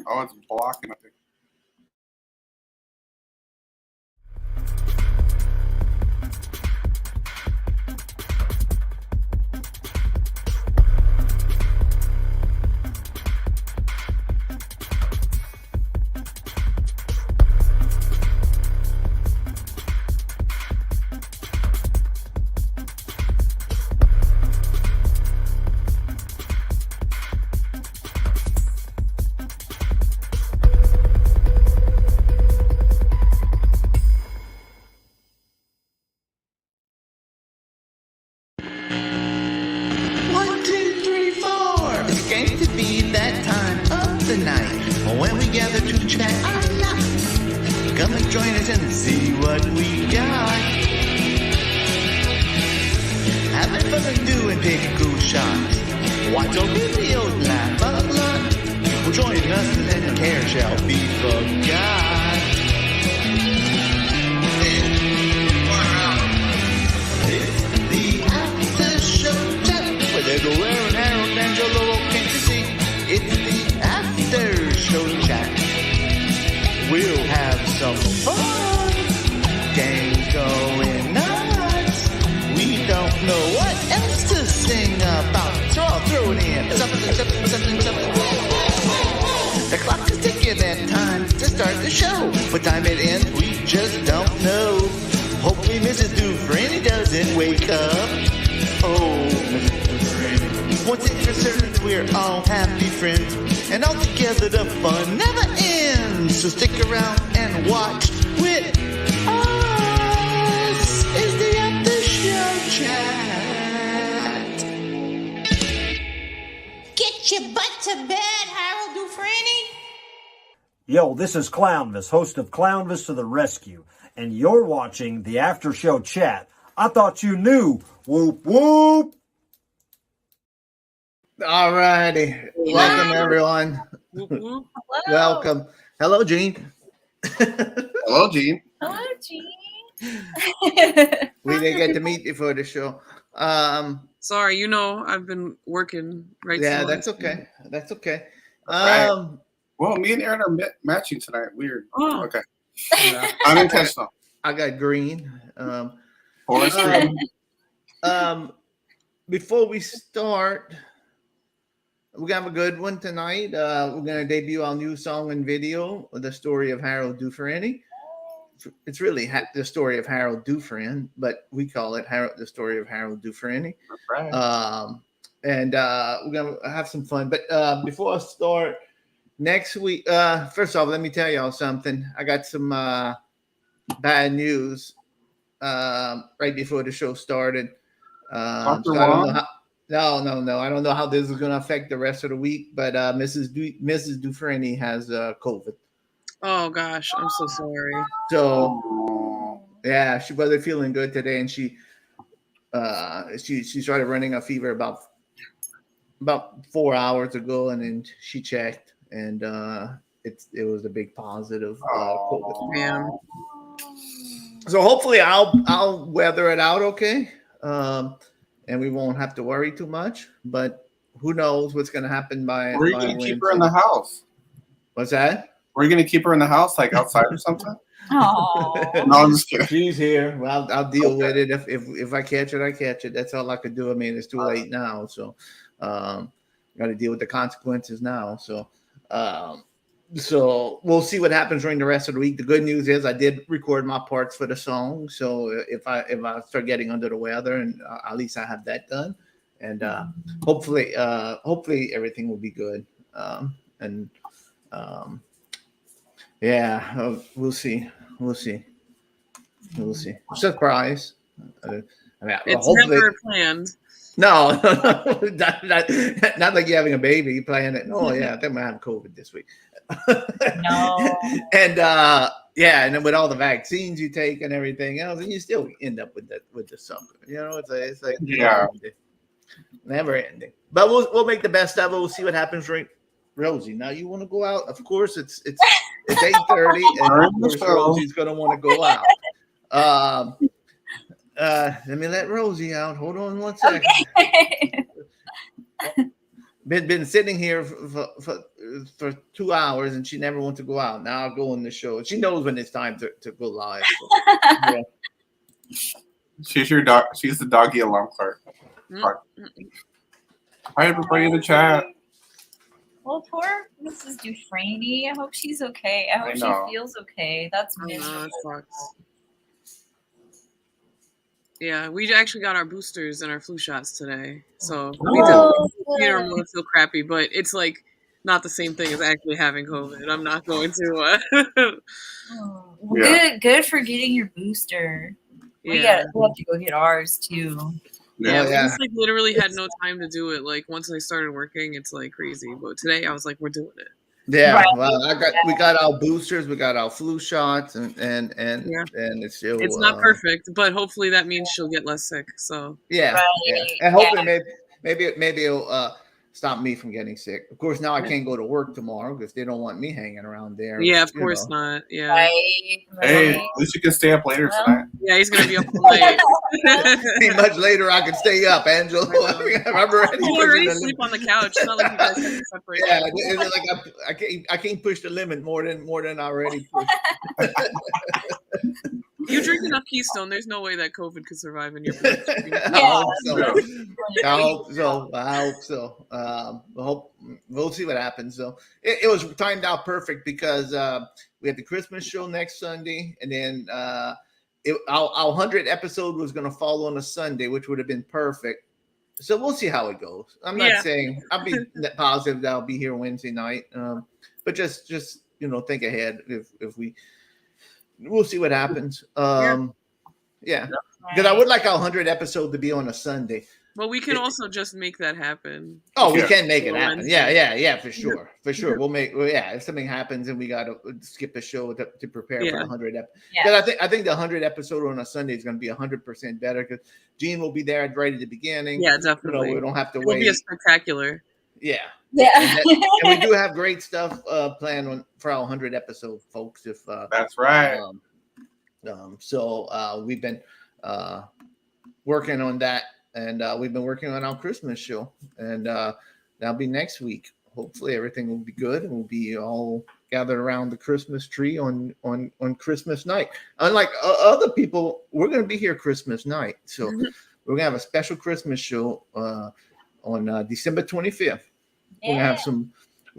Oh, it's blocking. I think. When we gather to chat our life, come and join us and see what we got. Having fun and doing take cool shots. Watch our videos laugh a lot. Well, join us and then care shall be forgot. It's the after show chat with everywhere and Harold Angelo came to see. It's the after show chat. We'll have some fun. Games going nuts. We don't know what else to sing about. So I'll throw it in. Something. The clock is ticking and time to start the show. What time it ends, we just don't know. Hopefully Mrs. Dufrene doesn't wake up. Oh, Mrs. Dufrene. One thing for certain, we're all happy friends. And all together the fun never ends. So stick around and watch with us. Is the after show chat. Get your butt to bed, Harold Dufrene. Yo, this is Clownvis, host of Clownvis to the Rescue, and you're watching the After Show Chat. I thought you knew. Whoop, whoop. All righty. Welcome, everyone. Hello. Welcome. Hello, Gene. Hello, Gene. Hello, Gene. We didn't get to meet before the show. Sorry, I've been working right. Yeah, so that's okay. That's okay. Right. Well, me and Aaron are matching tonight. Weird. Oh. Okay. Yeah. Unintentional. I got green. Forest green. Before we start, we're gonna have a good one tonight. We're gonna debut our new song and video, The Story of Harold Dufrene. It's really the story of Harold Dufrene, but we call it The Story of Harold Dufrene. Right. And we're gonna have some fun. But before I start, next week, first off, let me tell y'all something. I got some bad news right before the show started. So I don't know how, no. I don't know how this is going to affect the rest of the week, but Mrs. Dufrene has COVID. Oh gosh, I'm so sorry. So yeah, she wasn't feeling good today, and she started running a fever about 4 hours ago, and then she checked, and it was a big positive COVID. Man. So hopefully I'll weather it out okay, and we won't have to worry too much. But who knows what's going to happen by? Were you going to keep her in the house? What's that? Were you going to keep her in the house, like outside or something? Oh. No, I'm just kidding. She's here. Well, I'll deal with it. If I catch it, I catch it. That's all I could do. I mean, it's too late now, so got to deal with the consequences now. So we'll see what happens during the rest of the week. The good news is I did record my parts for the song. So if I start getting under the weather, and at least I have that done, and hopefully everything will be good. Yeah, we'll see. Surprise. It's never planned. No, not like you're having a baby, you playing it. Oh yeah, I think I'm gonna have COVID this week. No. And and then with all the vaccines you take and everything else, and you still end up with the summer. It's like never ending. But we'll make the best of it. We'll see what happens. Right, Rosie. Now you want to go out? Of course, it's 8:30, and of course Rosie's gonna want to go out. Let me let Rosie out. Hold on one second. Okay. Been sitting here for for 2 hours, and she never wants to go out. Now I'll go on the show. She knows when it's time to go live. So, yeah. She's your dog. She's the doggy alarm clock. Hi, everybody in the chat. Well, poor Mrs. Dufrene. I hope she's okay. I hope she feels okay. That's miserable. Yeah, we actually got our boosters and our flu shots today. So we don't feel crappy, but it's like not the same thing as actually having COVID. I'm not going to. Good for getting your booster. We have to go get ours too. Yeah, we just like literally had no time to do it. Like once I started working, it's like crazy. But today I was like, we're doing it. Yeah, right. Well, we got our boosters, we got our flu shots, and it's still not perfect, but hopefully that means she'll get less sick. So and hopefully maybe it'll stop me from getting sick. Of course, now I can't go to work tomorrow because they don't want me hanging around there. Yeah, of course not. Yeah. Right. Hey, at least you can stay up later tonight. Yeah, he's gonna be up all night. Much later, I can stay up, Angela. I'm already sleep on the couch. It's not like you guys have to separate. Yeah, it's like I can't push the limit more than I already pushed. You drink enough Keystone, there's no way that COVID could survive in your blood. I hope so. We'll see what happens. So it was timed out perfect because we had the Christmas show next Sunday, and then our 100th episode was going to fall on a Sunday, which would have been perfect. So we'll see how it goes. I'm not saying I'll be positive that I'll be here Wednesday night, but just think ahead if we'll see what happens. Because I would like our 100th episode to be on a Sunday. Well, we can also just make that happen. Oh, we can make it happen. Yeah, for sure. We'll make. If something happens and we got to skip a show to prepare for the 100th episode. Because I think the 100th episode on a Sunday is going to be 100% better because Gene will be there right at the beginning. Yeah, definitely. We don't have to wait. It'll be a spectacular. Yeah. And we do have great stuff planned for our 100th episode, folks. If that's right. So we've been working on that, and we've been working on our Christmas show, and that'll be next week. Hopefully, everything will be good, and we'll be all gathered around the Christmas tree on Christmas night. Unlike other people, we're going to be here Christmas night, so we're going to have a special Christmas show on December 25th. We're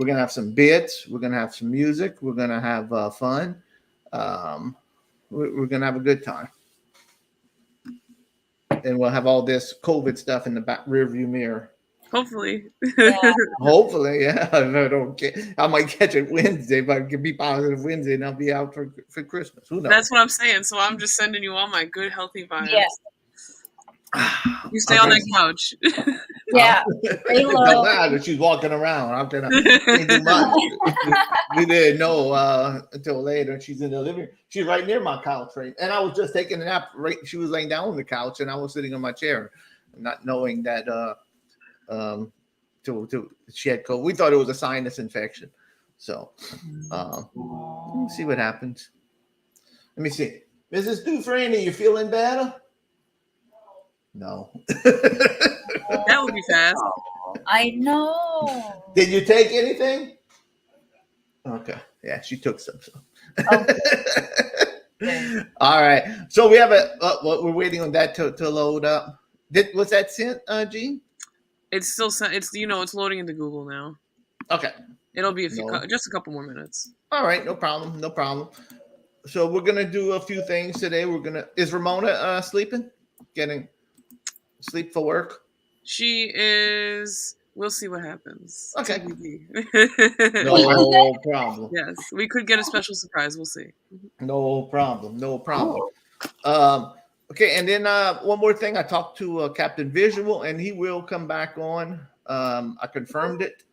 gonna have some bits. We're gonna have some music. We're gonna have fun. We're gonna have a good time, and we'll have all this COVID stuff in the back rearview mirror. Hopefully. Hopefully, yeah. I might catch it Wednesday, but I can be positive Wednesday, and I'll be out for Christmas. Who knows? That's what I'm saying. So I'm just sending you all my good, healthy vibes. Yes. You stay on that couch. Yeah. Don't matter. She's walking around. I'm gonna do much. We didn't know until later. She's in the living room. She's right near my couch, right? And I was just taking a nap. Right, she was laying down on the couch, and I was sitting on my chair, not knowing that she had COVID. We thought it was a sinus infection. So we'll see what happens. Let me see. Mrs. Dufrene, you feeling better? No. That would be fast. I know. Did you take anything? Okay. Yeah, she took some. So. All right. So we have we're waiting on that to load up. Was that sent, Gene? It's still sent. It's it's loading into Google now. Okay. It'll be just a couple more minutes. All right. No problem. So we're gonna do a few things today. Is Ramona sleeping? Getting sleep for work? She is. We'll see what happens. Okay. No problem. Yes, we could get a special surprise. We'll see. No problem. Okay, and then one more thing. I talked to Captain Visual, and he will come back on. I confirmed it.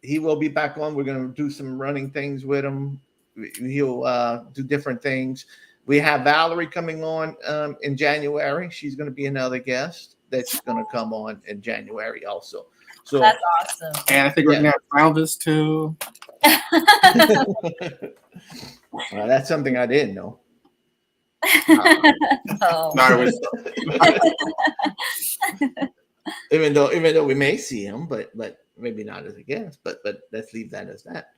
He will be back on. We're going to do some running things with him. He'll do different things. We have Valerie coming on in January. She's going to be another guest that's going to come on in January also. So that's awesome. And I think we're going to have Clownvis too. Well, that's something I didn't know. Even though we may see him, but maybe not as a guest, but let's leave that as that.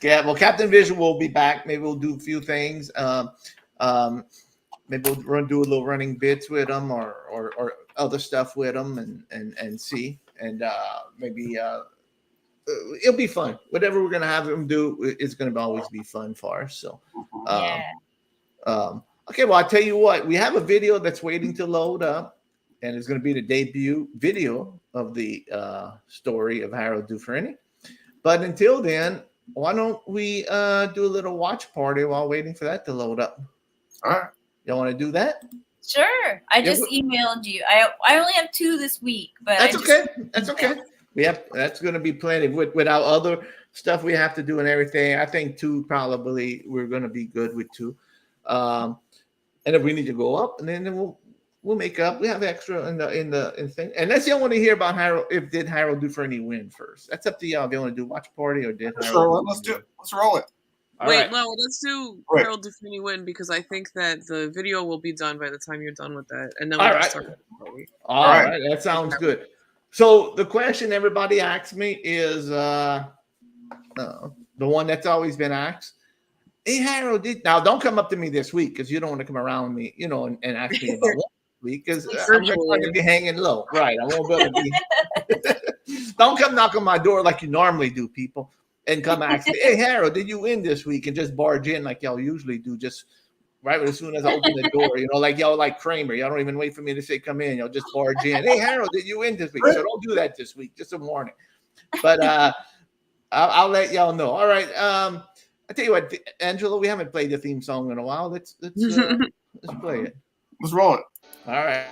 Yeah, well, Captain Vision will be back. Maybe we'll do a few things. Maybe we'll do a little running bits with him or other stuff with him and see. And maybe it'll be fun. Whatever we're gonna have him do is gonna always be fun for us. So okay, well, I'll tell you what, we have a video that's waiting to load up, and it's gonna be the debut video of the story of Harold Dufrene. But until then, why don't we do a little watch party while waiting for that to load up? All right. Y'all want to do that? Sure. I just emailed you. I only have 2 this week, but that's okay. That's okay. That's going to be plenty. With our other stuff we have to do and everything, I think 2 probably we're going to be good with 2. And if we need to go up, and then we'll make up. We have extra in the thing. Unless y'all want to hear about Harold, did Harold Dufrene win first? That's up to y'all. If you want to do watch party or did Harold? Let's do it. Let's roll it. Wait, no, let's do Harold Dufrene win, because I think that the video will be done by the time you're done with that, and then we'll start the party. All right, that sounds good. So the question everybody asks me is the one that's always been asked. Hey, Harold, now don't come up to me this week, because you don't want to come around me, and ask me about one week, because I'm going to be hanging low. Right, I won't be able to be. Don't come knock on my door like you normally do, people. And come ask me, hey, Harold, did you win this week? And just barge in like y'all usually do, just right as soon as I open the door, like y'all like Kramer. Y'all don't even wait for me to say come in. Y'all just barge in. Hey, Harold, did you win this week? So don't do that this week, just a warning. But I'll let y'all know. All right. I tell you what, Angelo, we haven't played the theme song in a while. Let's play it. Let's roll it. All right.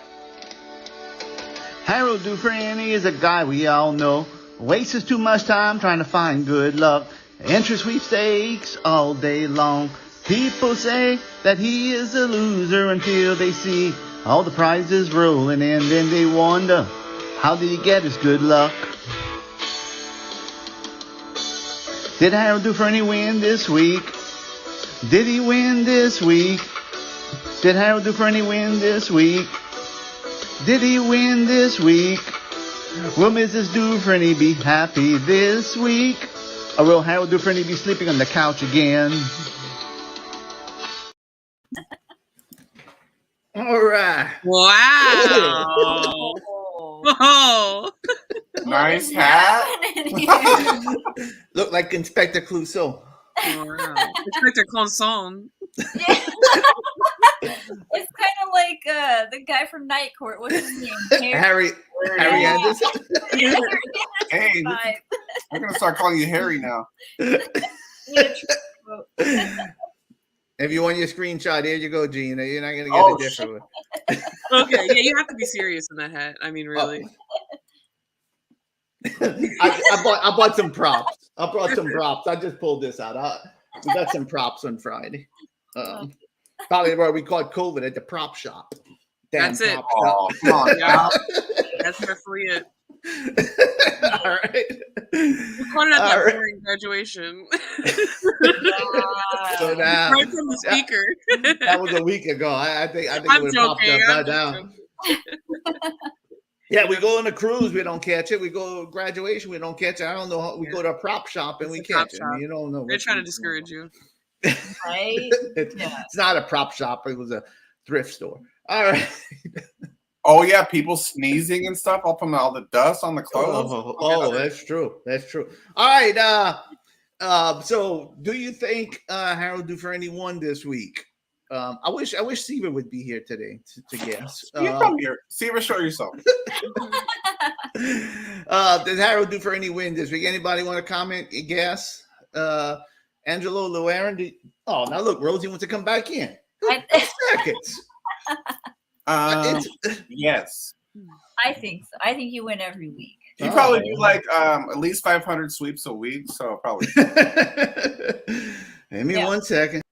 Harold Dufrene is a guy we all know. Wastes too much time trying to find good luck. Entry sweepstakes all day long. People say that he is a loser until they see all the prizes rolling in. Then they wonder, how did he get his good luck? Did Harold Dufrene win this week? Did he win this week? Did Harold Dufrene win this week? Did he win this week? Will Mrs. Dufrene be happy this week? Or will Harold Dufrene be sleeping on the couch again? All right. Wow. Oh. Nice hat. Look like Inspector Clouseau. Oh, wow. Inspector Clouseau. It's kind of like the guy from Night Court. What's his name? Harry Anderson. Hey, we're gonna start calling you Harry now. If you want your screenshot, here you go, Gene. You're not gonna get a different one. Okay, yeah, you have to be serious in that hat. I mean, really. I bought some props. I brought some props. I just pulled this out. We got some props on Friday. Probably where we caught COVID at the prop shop. That's it. Oh, come on, yeah. That's definitely it. All right. We caught it at that boring graduation. So now, right from the speaker. That was a week ago. I think I'm it would have popped joking. up by now. Yeah, we go on a cruise, we don't catch it. We go to graduation, we don't catch it. I don't know. We go to a prop shop and we catch it. I mean, you don't know. They're trying to discourage you. Right? It's not a prop shop. It was a thrift store. All right. Oh yeah, people sneezing and stuff up from all the dust on the clothes. Oh, that's true. That's true. All right. So do you think Harold Dufrene won this week? I wish Seaver would be here today to guess. Come here. Seaver, show yourself. Did Harold Dufrene win this week? Anybody want to comment? Guess? Angelo Llewellyn? Oh, now look, Rosie wants to come back in. 6 seconds. Yes. I think so. I think you win every week. You probably do like at least 500 sweeps a week, so probably. Give me 1 second.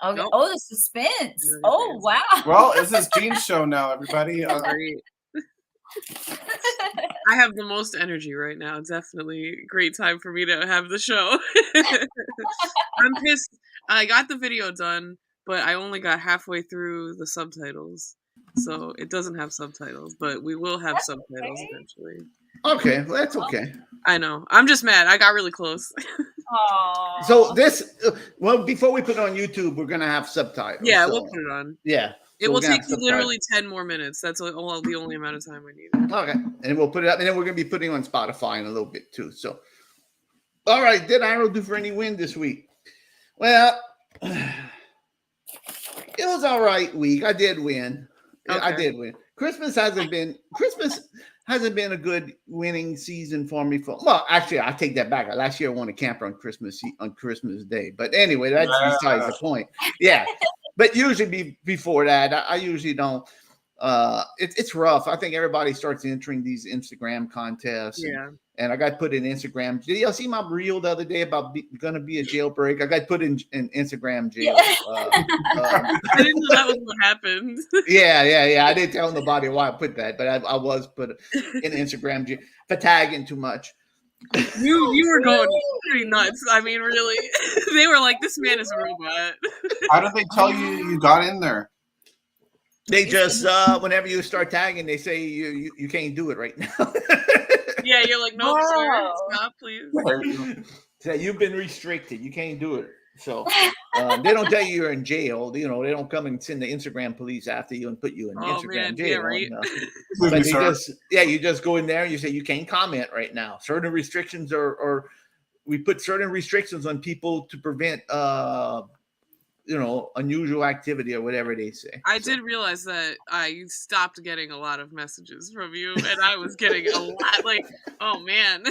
Okay. Nope. Oh, the suspense. Oh, wow. Well, this is Gene's show now, everybody. I have the most energy right now. Definitely a great time for me to have the show. I'm pissed. I got the video done, but I only got halfway through the subtitles. So it doesn't have subtitles, but we will have subtitles eventually. Okay, well, that's okay. I know. I'm just mad. I got really close. Aww. So this, well, before we put it on YouTube, we're gonna have subtitles. Yeah, so, we'll put it on. Yeah, It so will we're gonna take have you subtitles. literally 10 more minutes. That's the only amount of time I need. Okay, and we'll put it up, and then we're gonna be putting it on Spotify in a little bit too. So, all right, did Harold Dufrene win this week? Well, it was all right week. I did win. I Okay. did win. Christmas hasn't been a good winning season for me. Well, actually, I take that back. Last year I won a camper on Christmas Day. But anyway, that's besides the point. Yeah, but usually before that, I usually don't. It's rough. I think everybody starts entering these Instagram contests. Yeah. And I got put in Instagram. Did y'all see my reel the other day about going to be a jailbreak? I got put in Instagram jail. I didn't know that was what happened. Yeah. I didn't tell nobody why I put that, but I was put in Instagram jail for tagging too much. You were going pretty nuts. I mean, really. They were like, this man is a robot. How did they tell you got in there? They just whenever you start tagging, they say you can't do it right now. Yeah, you're like, no, sir, stop, please. So you've been restricted. You can't do it. So they don't tell you you're in jail. You know, they don't come and send the Instagram police after you and put you in Instagram jail. Yeah, right. But you just go in there and you say you can't comment right now. Certain restrictions or we put certain restrictions on people to prevent unusual activity or whatever they say. I did realize that I stopped getting a lot of messages from you, and I was getting a lot. Like, oh man.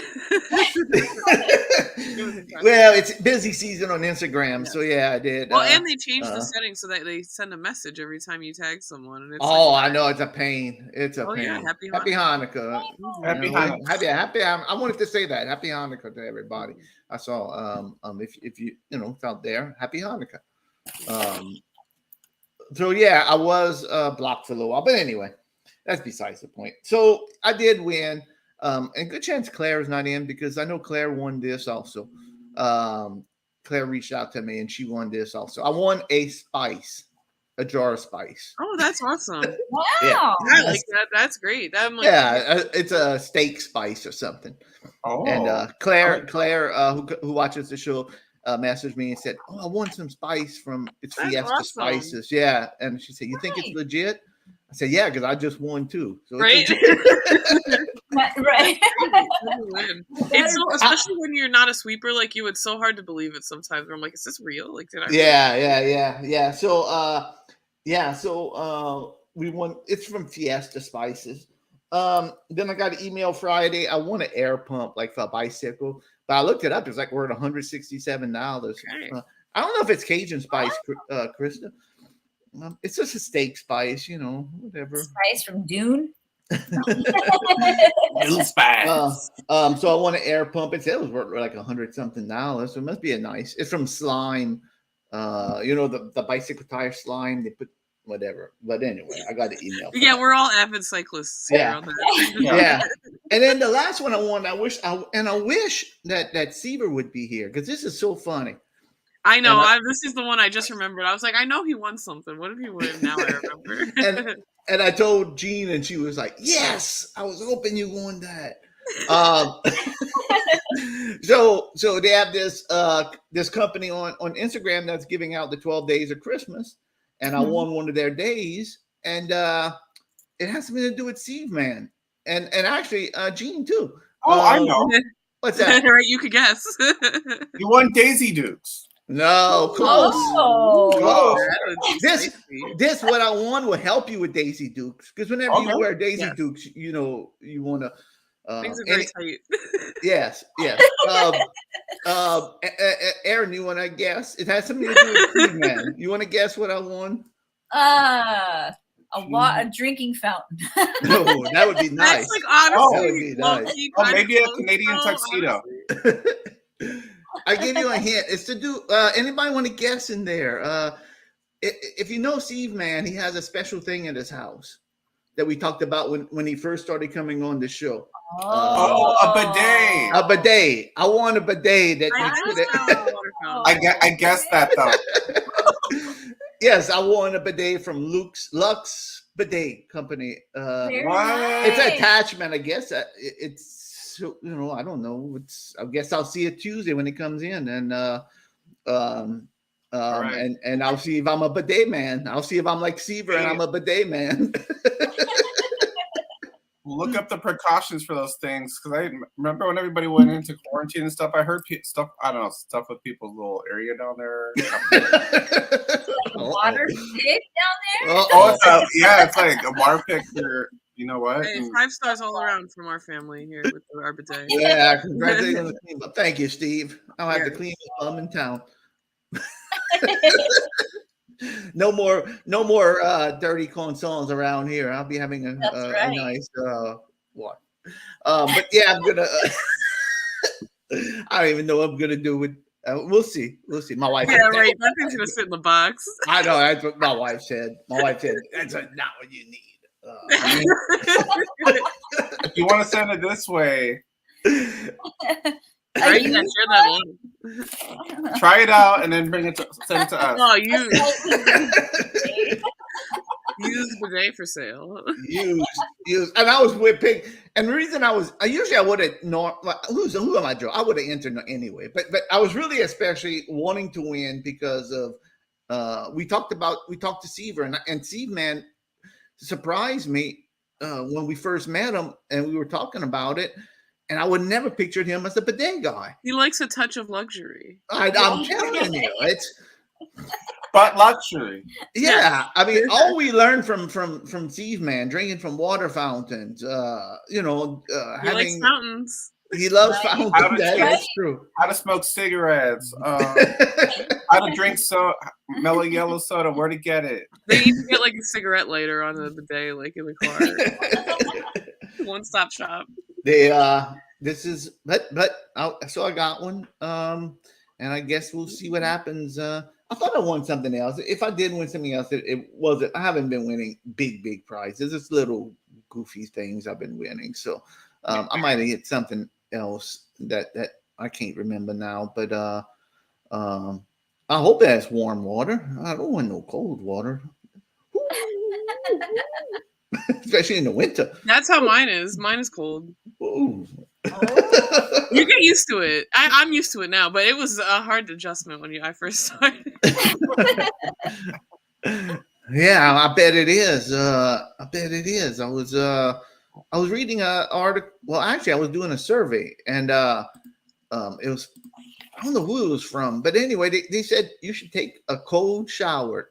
Well, it's busy season on Instagram, so yeah, I did. Well, and they changed the settings so that they send a message every time you tag someone. And it's I know it's a pain. It's a pain. Yeah, happy Hanukkah. Happy Hanukkah. Happy. I wanted to say that. Happy Hanukkah to everybody. I saw. If you out there, Happy Hanukkah. So yeah, I was blocked for a little while, but anyway, that's besides the point. So I did win, and good chance Claire is not in because I know Claire won this also. Claire reached out to me and she won this also. I won a jar of spice. Oh, that's awesome! Wow, Yeah. I like that. That's great. It's a steak spice or something. Oh, And Claire, who watches the show, messaged me and said, "Oh, I want some spice from Fiesta awesome. Spices." Yeah, and she said, "You think it's legit?" I said, "Yeah, because I just won too." So right. right. It's so, especially when you're not a sweeper like you. It's so hard to believe it sometimes. Where I'm like, is this real? Like, did I? Yeah. So, we won. It's from Fiesta Spices. Then I got an email Friday. I won an air pump like for a bicycle. But I looked it up. It's like we're at $167. Okay. I don't know if it's Cajun spice, Krista. It's just a steak spice, whatever. Spice from Dune. little spice. So I want an air pump. It said it was worth like $100-something. So it must be a nice. It's from Slime. The bicycle tire slime. They put whatever. But anyway, I got the email. Yeah, we're all avid cyclists. Yeah. Yeah. And then the last one I won, I wish that Seaver would be here because this is so funny. I know. This is the one I just remembered. I was like, I know he won something. What if he won? Now I remember. and I told Jean, and she was like, "Yes, I was hoping you won that." So they have this company on Instagram that's giving out the 12 days of Christmas, and I won one of their days, and it has something to do with Steve, man. And actually, Gene too. Oh, I know. What's that? Right, you could guess. You won Daisy Dukes. No, close. Oh. Close. This what I won will help you with Daisy Dukes because whenever you wear Daisy Dukes, you want to. Things are very tight. Yes. Aaron, you want to guess? It has something to do with Steve, man. You want to guess what I won? A drinking fountain. No, that would be nice. That's like honestly, that would be nice. Maybe a Canadian tuxedo. I give you a hint. It's to do. Anybody want to guess in there? If you know Steve, man, he has a special thing in his house that we talked about when he first started coming on the show. A bidet. A bidet. I want a bidet that I guessed that though. Yes, I want a bidet from Lux bidet company. Very What? nice. It's an attachment, I guess. It's I don't know. I guess I'll see it Tuesday when it comes in, and right. and I'll see if I'm a bidet man. I'll see if I'm like Seaver and I'm a bidet man. Look up the precautions for those things, because I remember when everybody went into quarantine and stuff. I heard stuff. I don't know, stuff with people's little area down there. Water pig down there. Oh, it's like a water pick for you know what? Hey, 5 stars all around from our family here with our bidet. Yeah, congratulations on the cleanup. Thank you, Steve. I'll have the cleanest bum in town. No more dirty consoles around here. I'll be having a nice one. But yeah, I'm gonna. I don't even know what I'm gonna do with. We'll see. My wife. Yeah, right. That thing's gonna sit in the box. I know. That's what my wife said. That's not what you need. If you want to send it this way, Right? Yeah, share that one. try it out and then send it to us. Oh, use bidet for sale. Use, and I was whipping. And the reason I would have who am I, Joe? I would have entered anyway. But I was really especially wanting to win because of we talked to Seaver and Steve, man, surprised me when we first met him and we were talking about it. And I would never pictured him as a bidet guy. He likes a touch of luxury. I'm telling you, it's but luxury. Yeah, I mean, all we learned from Steve, man, drinking from water fountains. He likes fountains. He loves fountains. That's true. How to smoke cigarettes. How to drink mellow yellow soda. Where to get it? They need to get like a cigarette lighter on the bidet, like in the car. One-stop shop. This is so I got one. And I guess we'll see what happens. I thought I won something else. If I did win something else, it wasn't. I haven't been winning big prizes. It's little goofy things I've been winning. So I might have hit something else that I can't remember now. But I hope that's warm water. I don't want no cold water. Especially in the winter. That's how mine is. Mine is cold. Ooh. You get used to it. I'm used to it now, but it was a hard adjustment when I first started. Yeah, I bet it is. I was reading an article. Well, actually, I was doing a survey, and it was, I don't know who it was from, but anyway, they said you should take a cold shower,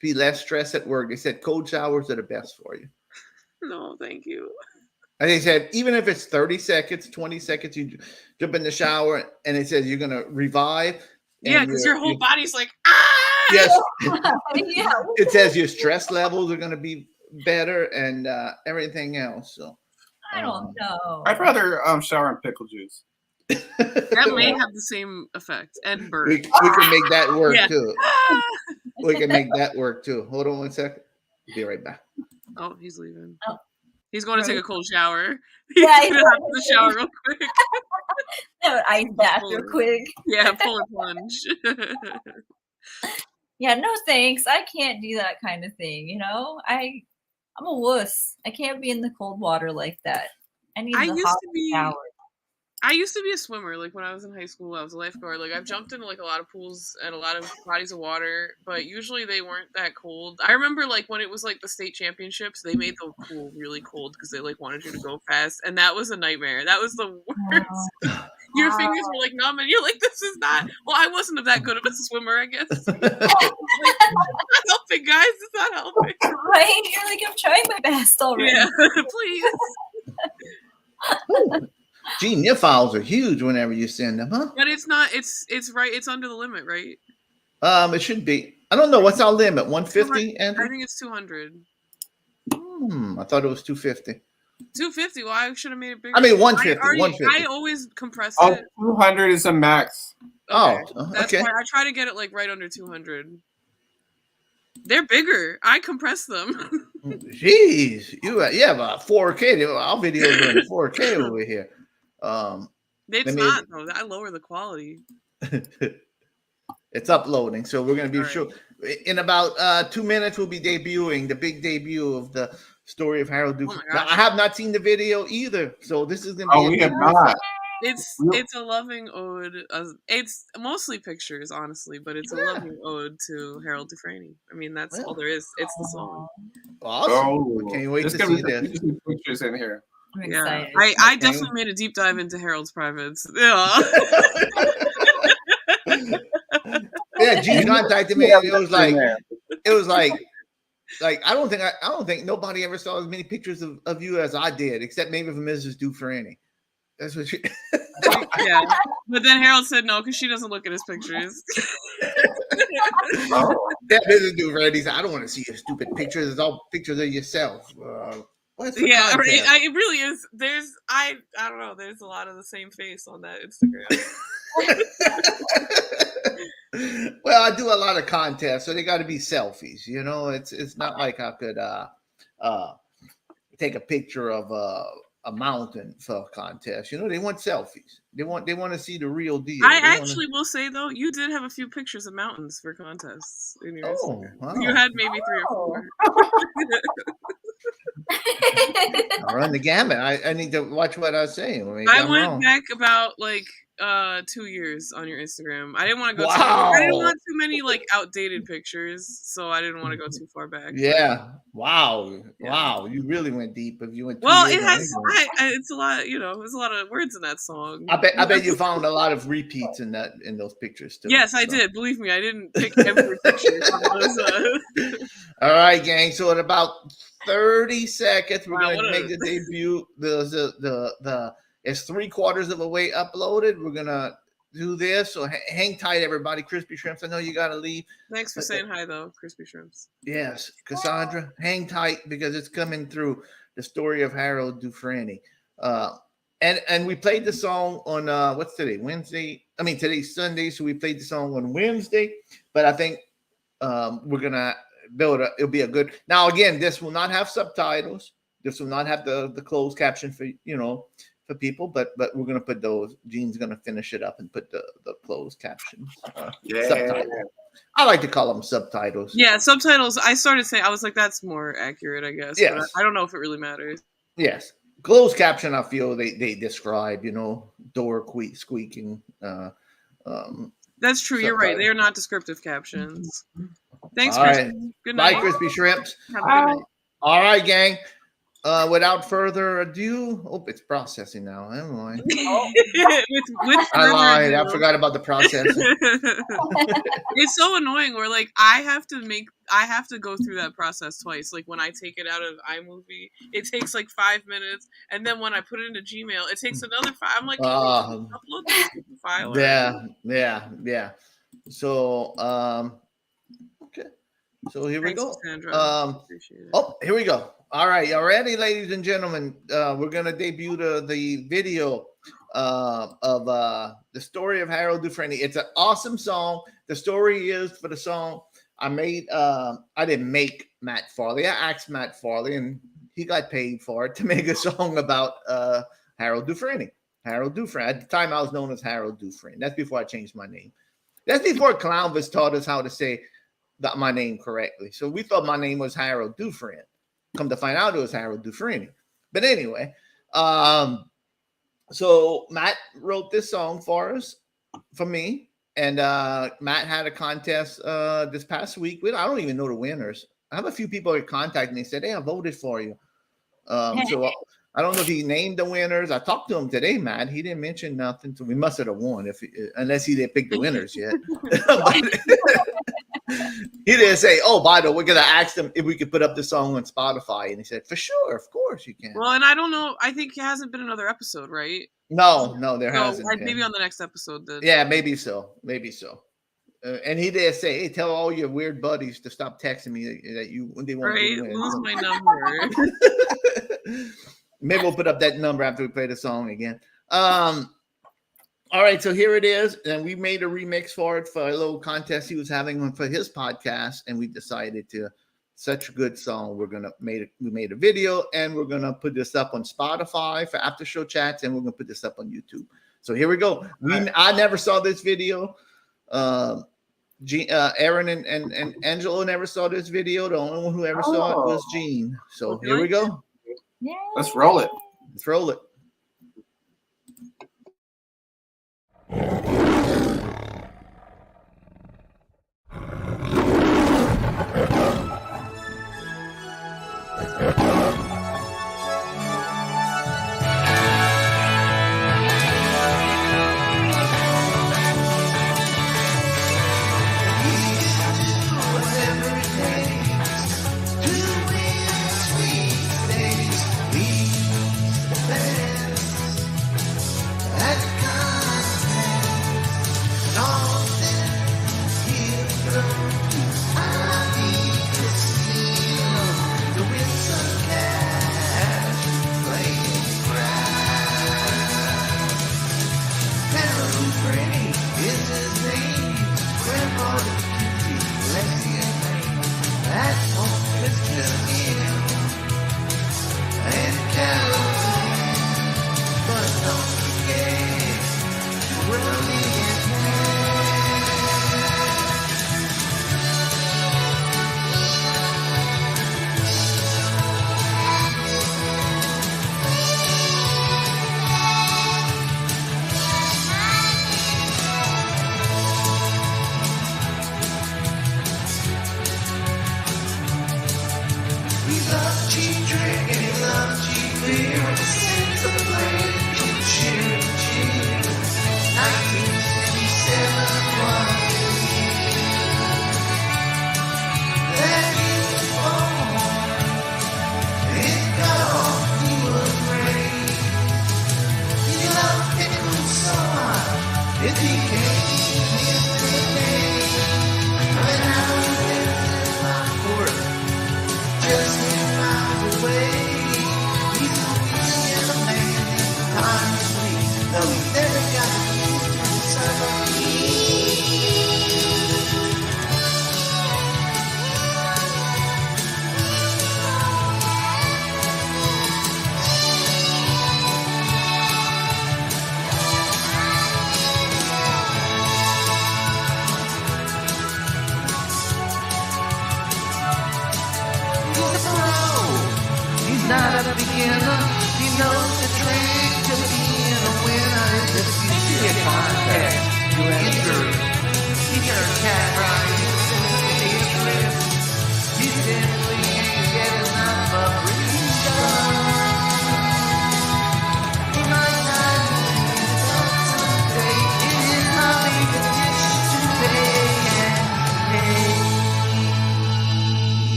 be less stressed at work. They said cold showers are the best for you. No, thank you. And they said, even if it's 30 seconds, 20 seconds, you jump in the shower and it says you're going to revive. Yeah, because your whole body's like, ah! Yes. Yeah. It says your stress levels are going to be better and everything else. So I don't know. I'd rather shower in pickle juice. That may have the same effect. And burn. we can make that work too. Ah! We can make that work too. Hold on 1 second. Be right back. Oh, he's leaving. Oh. He's going to take a cold shower. He's Yeah, going to hop in the shower real quick. An ice bath real quick. Yeah, pull a plunge. Yeah, no thanks. I can't do that kind of thing, you know? I'm a wuss. I can't be in the cold water like that. I need the hot shower. I used to be a swimmer. Like when I was in high school, I was a lifeguard. Like I've jumped into like a lot of pools and a lot of bodies of water, but usually they weren't that cold. I remember like when it was like the state championships, they made the pool really cold because they like wanted you to go fast, and that was a nightmare. That was the worst. Your fingers were like numb, and you're like, "This is not." Well, I wasn't that good of a swimmer, I guess. It's not helping, guys. It's not helping. Right? You're like, I'm trying my best already. Yeah, please. Gee, your files are huge whenever you send them, huh? But it's not. It's right. It's under the limit, right? It should be. I don't know. What's our limit? 150? I think it's 200. I thought it was 250. 250. Well, I should have made it bigger. I mean, 150. 150. I always compress it. it. 200 is a max. Okay. Oh, That's okay. why I try to get it like right under 200. They're bigger. I compress them. Jeez, you have a 4K. Our videos are in 4K over here. It's not though. I lower the quality. It's uploading, so we're going to be All sure. right. In about 2 minutes, we'll be debuting the big debut of the Story of Harold Oh my Dufrene. Now, gosh. I have not seen the video either, so this is going to be. Oh, we have not. It's a loving ode. It's mostly pictures, honestly, but it's a loving ode to Harold Dufrene. I mean, that's all there is. It's the song. Awesome! Oh, Can't wait there's to gonna see be some this. interesting pictures in here. I'm Yeah, excited. I definitely made a deep dive into Harold's privates. Yeah. Yeah, Gene contacted me, and it was like I don't think nobody ever saw as many pictures of you as I did, except maybe from Mrs. Dufrene. That's what she. Yeah, but then Harold said no because she doesn't look at his pictures. Oh, Yeah, Mrs. Dufrene said, I don't want to see your stupid pictures. It's all pictures of yourself. What's the Yeah, content? it really is. I don't know. There's a lot of the same face on that Instagram. Well, I do a lot of contests, so they got to be selfies. You know, it's not like I could take a picture of a mountain for a contest. You know, they want selfies. They want to see the real deal. I actually will say though, you did have a few pictures of mountains for contests in your Instagram. Wow. You had maybe 3 or 4. I run the gamut. I need to watch what I was saying. Maybe I I'm went wrong. back about like 2 years on your Instagram. I didn't want to go Wow. I didn't want too many like outdated pictures, so I didn't want to go too far back. Yeah. Wow. Yeah. Wow. You really went deep. If you went. Well, 2 it years has. on Instagram. It's a lot. There's a lot of words in that song. I bet you found a lot of repeats in those pictures too. Yes, I did. Believe me, I didn't pick every picture from those. All right, gang. So in about 30 seconds, we're Wow, gonna make the debut. It's 3/4 of the way uploaded. We're gonna do this. So hang tight, everybody. Crispy Shrimps. I know you gotta leave. Thanks for saying hi, though, Crispy Shrimps. Yes, Cassandra, hang tight because it's coming through. The Story of Harold Dufrene. And we played the song on what's today? Wednesday. I mean, today's Sunday, so we played the song on Wednesday. But I think we're gonna build it'll be a good. Now again, this will not have subtitles. This will not have the closed caption for for people. But we're gonna put those. Gene's gonna finish it up and put the closed captions. Subtitles. I like to call them subtitles. Yeah, subtitles. I started saying, I was like, that's more accurate, I guess. Yes. But I don't know if it really matters. Yes. Closed caption, I feel they describe, door squeaking. That's true. You're right. They are not descriptive captions. Thanks, All Crispy. right. Good night. Bye, Crispy Shrimps. Have a good night. All right, gang. Without further ado, it's processing now. Am I? with I lied. ado. I forgot about the processing. It's so annoying where like I have to go through that process twice. Like when I take it out of iMovie, it takes like 5 minutes, and then when I put it into Gmail, it takes another 5. I'm like, upload the file. Yeah. So, okay. So here we go. Sandra. Here we go. All right, y'all ready, ladies and gentlemen? We're gonna debut the video of the Story of Harold Dufrene. It's an awesome song. The story is for the song I didn't make Matt Farley. I asked Matt Farley, and he got paid for it to make a song about Harold Dufrene. Harold Dufrene. At the time, I was known as Harold Dufrene. That's before I changed my name. That's before Clownvis taught us how to say my name correctly. So we thought my name was Harold Dufrene. Come to find out, it was Harold Dufrene. But anyway, so Matt wrote this song for me, and Matt had a contest this past week. I don't even know the winners. I have a few people that contacted me and said, "Hey, I voted for you." So I don't know if he named the winners. I talked to him today, Matt. He didn't mention nothing, so we must have won unless he didn't pick the winners yet. He didn't say, "Oh, by the way, we're gonna ask them if we could put up the song on Spotify," and he said, "For sure, of course you can." Well, and I don't know. I think it hasn't been another episode, right? No, there hasn't. Maybe on the next episode. Then. Yeah, maybe so. And he did say, "Hey, tell all your weird buddies to stop texting me that they want to win." Lose my number. Maybe we'll put up that number after we play the song again. All right, so here it is, and we made a remix for it for a little contest he was having for his podcast, and we decided to such a good song. We made a video, and we're gonna put this up on Spotify for after show chats, and we're gonna put this up on YouTube. So here we go. I never saw this video. Aaron and Angelo never saw this video. The only one who ever saw it was Gene. So here we go. Yay. Let's roll it. Let's roll it.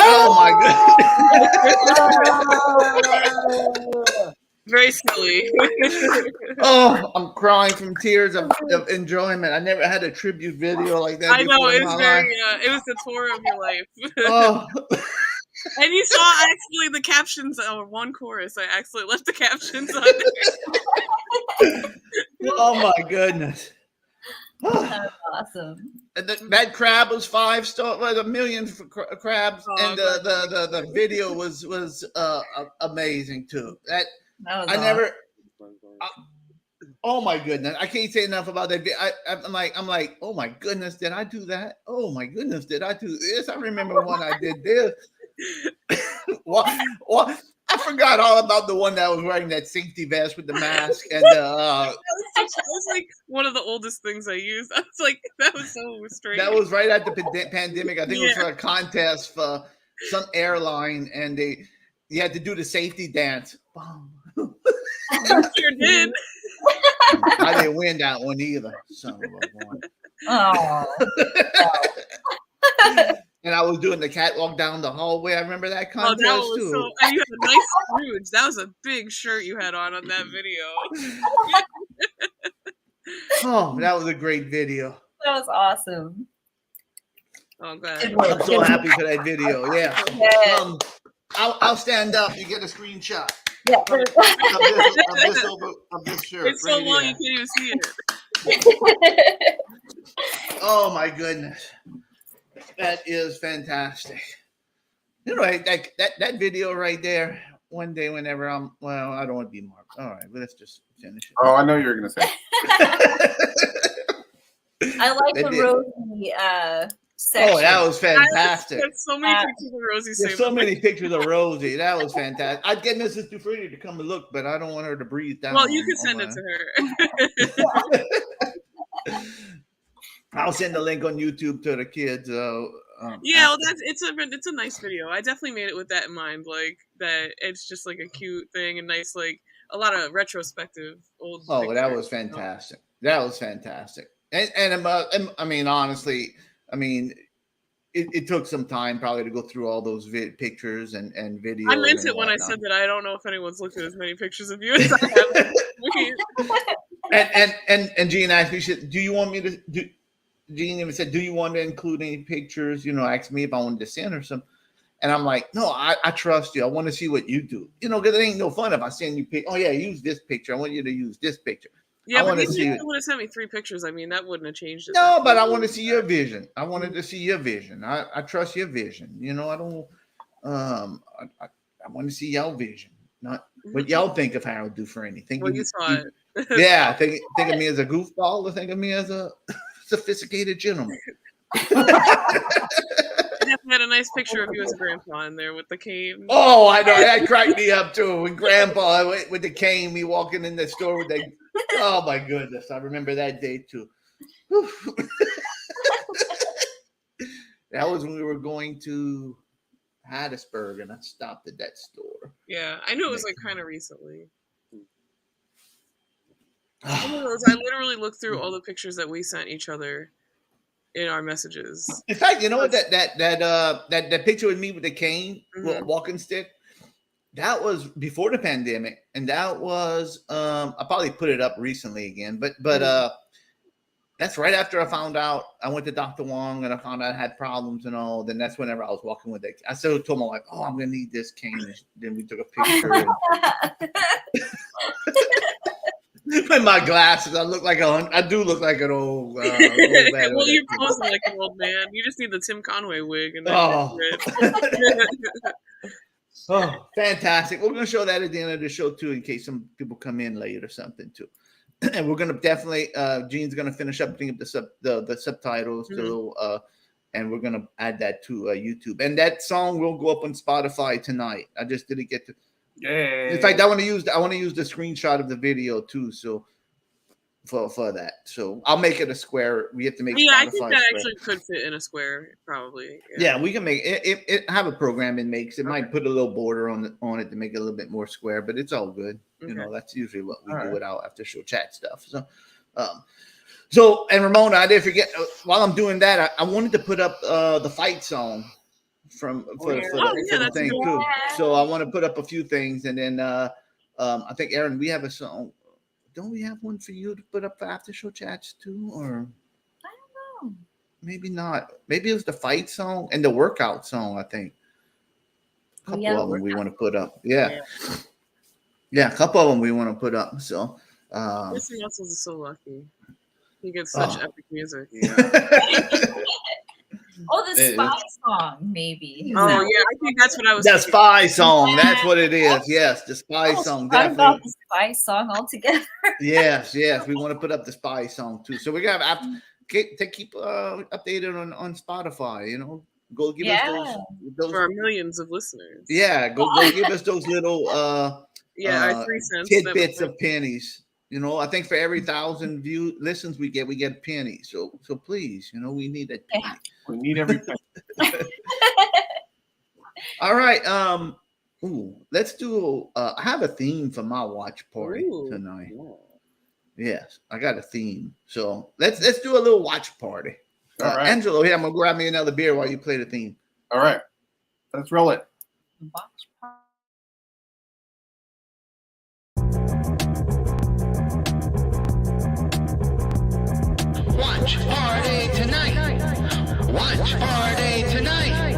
Oh my god! Very silly. Oh, I'm crying from tears of enjoyment. I never had a tribute video like that. I know, it was very. It was the tour of your life. Oh. And you saw actually the captions on one chorus. I actually left the captions on there. Oh my goodness. That's awesome. That crab was 5 stars, like 1 million crabs, and the video was amazing too. That was I never. Oh my goodness! I can't say enough about that. I'm like, oh my goodness, did I do that? Oh my goodness, did I do this? I remember when I did this. What? I forgot all about the one that was wearing that safety vest with the mask, and that was like one of the oldest things I used. I was like, that was so strange. That was right at the pandemic. I think it was for a contest for some airline, and you had to do the safety dance. You sure did. I didn't win that one either. Son of a boy. Oh. And I was doing the catwalk down the hallway. I remember that contest that was too. So, and you had a nice Scrooge. That was a big shirt you had on that video. Oh, that was a great video. That was awesome. Oh, God. I'm so happy for that video. Yeah. Yeah. I'll stand up. You get a screenshot. Yeah. Of this shirt. It's so long you can't even see it. Oh my goodness, that is fantastic. You know, that video right there. One day, whenever I don't want to be marked. All right, but let's just finish it. Oh, I know you were gonna say. I like the Rosie section. Oh, that was fantastic. There's so many pictures of Rosie. There's so many pictures of Rosie. That was fantastic. I'd get Mrs. Dufrene to come and look, but I don't want her to breathe down. Well, you can send it to her. I'll send the link on YouTube to the kids. Yeah, well, it's a nice video. I definitely made it with that in mind, like that it's just like a cute thing and nice, like a lot of retrospective old. Oh, that was fantastic. That was fantastic. And I mean, honestly, I mean, it took some time probably to go through all those pictures and videos. I meant it when I said that I don't know if anyone's looked at as many pictures of you as I have. and Gene asked me, do you want me to do? Gene even said, do you want to include any pictures? You know, asked me if I wanted to send her some. And I'm like, no, I trust you. I want to see what you do. You know, because it ain't no fun if I send you oh, yeah, use this picture. I want you to use this picture. Yeah, but if you would have sent me 3 pictures, I mean, that wouldn't have changed it. No, but I want to see your vision. I wanted to see your vision. I trust your vision. You know, I don't, I want to see your vision. Not what y'all think of Harold Dufrene. You saw it. Yeah, think of me as a goofball or think of me as a sophisticated gentleman. I definitely had a nice picture of you as a grandpa in there with the cane. Oh, I know. That cracked me up too. When grandpa with the cane, me walking in the store with the, oh my goodness. I remember that day too. That was when we were going to Hattiesburg and I stopped at that store. Yeah, I knew it was like kind of recently. I literally looked through all the pictures that we sent each other in our messages. In fact, you know what? That picture with me with the cane, walking stick, that was before the pandemic, and that was I probably put it up recently again, but that's right after I found out I went to Dr. Wong and I found out I had problems and all. Then that's whenever I was walking with it. I still told my wife, "Oh, I'm gonna need this cane." And then we took a picture. With my glasses, I do look like an old man. Well, you're posing like an old man. You just need the Tim Conway wig. And oh, fantastic. We're going to show that at the end of the show, too, in case some people come in late or something, too. And we're going to definitely, Gene's going to finish up putting up the subtitles, and we're going to add that to YouTube. And that song will go up on Spotify tonight. I just didn't get to. Yay. In fact, I want to use the screenshot of the video too. So for that, so I'll make it a square. We have to make. Yeah, Spotify I think that square. actually could fit in a square, probably. Yeah, we can make it. It have a program it makes. It might put a little border on it to make it a little bit more square, but it's all good. Okay. You know, that's usually what we do without after show chat stuff. So, and Ramona, I didn't forget. While I'm doing that, I wanted to put up the fight song. For the thing too. So I want to put up a few things, and then I think Aaron, we have a song. Don't we have one for you to put up for after show chats too, or I don't know. Maybe not. Maybe it was the fight song and the workout song. I think a couple of them we want to put up. Yeah, a couple of them we want to put up. So Mr. Russell's is so lucky. He gets such epic music. Oh, the spy song, maybe. Oh, yeah, I think that's what I was thinking. The spy song, that's what it is. Yes, the spy song. Definitely. About the spy song altogether. yes, we want to put up the spy song too. So we're going to keep updated on Spotify, you know. Go give us those for our millions of listeners. Yeah, go give us those little our 3 cents tidbits of pennies. You know, I think for every 1,000 listens we get a penny. So please, you know, we need that penny. We need every penny. All right. Let's do. I have a theme for my watch party tonight. Ooh. Yes, I got a theme. So let's do a little watch party. All right. Angelo, here, I'm gonna grab me another beer while you play the theme. All right, let's roll it. Watch party. Watch party tonight. Watch party tonight.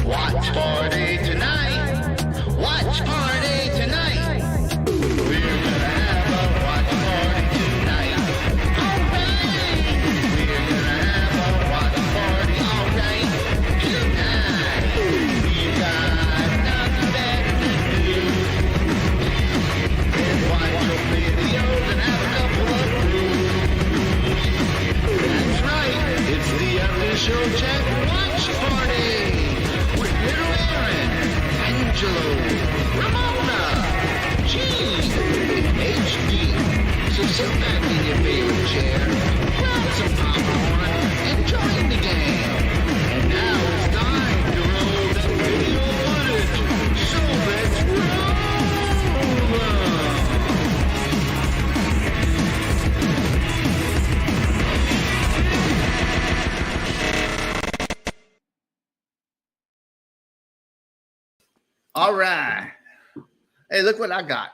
Watch party tonight. Watch party tonight. We're gonna have a watch party tonight. All right. We're gonna have a Chat Watch Party with Little Aaron, Angelo, Ramona, Gene, HD. So sit back in your favorite chair, grab some popcorn, and join the game. And now it's time to roll that video footage. So let's roll! All right. Hey, look what I got.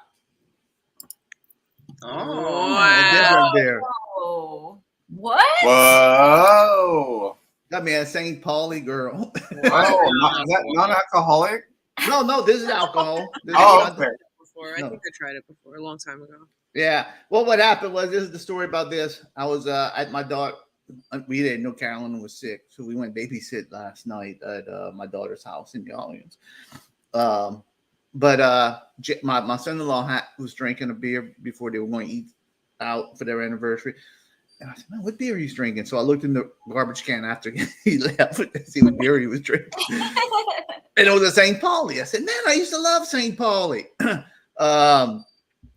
Wow. A different beer. Oh, what? Whoa. Got me a St. Pauli girl. Oh, is that non-alcoholic? No, this is alcohol. This Oh, is okay. Before. I think I tried it before a long time ago. Yeah. Well, what happened was, this is the story about this. I was at my daughter. We didn't know Carolyn was sick, so we went babysit last night at my daughter's house in New Orleans. But my son-in-law was drinking a beer before they were going to eat out for their anniversary. And I said, "Man, what beer are you drinking?" So I looked in the garbage can after he left to see what beer he was drinking. And it was a St. Pauli. I said, "Man, I used to love St. Pauli."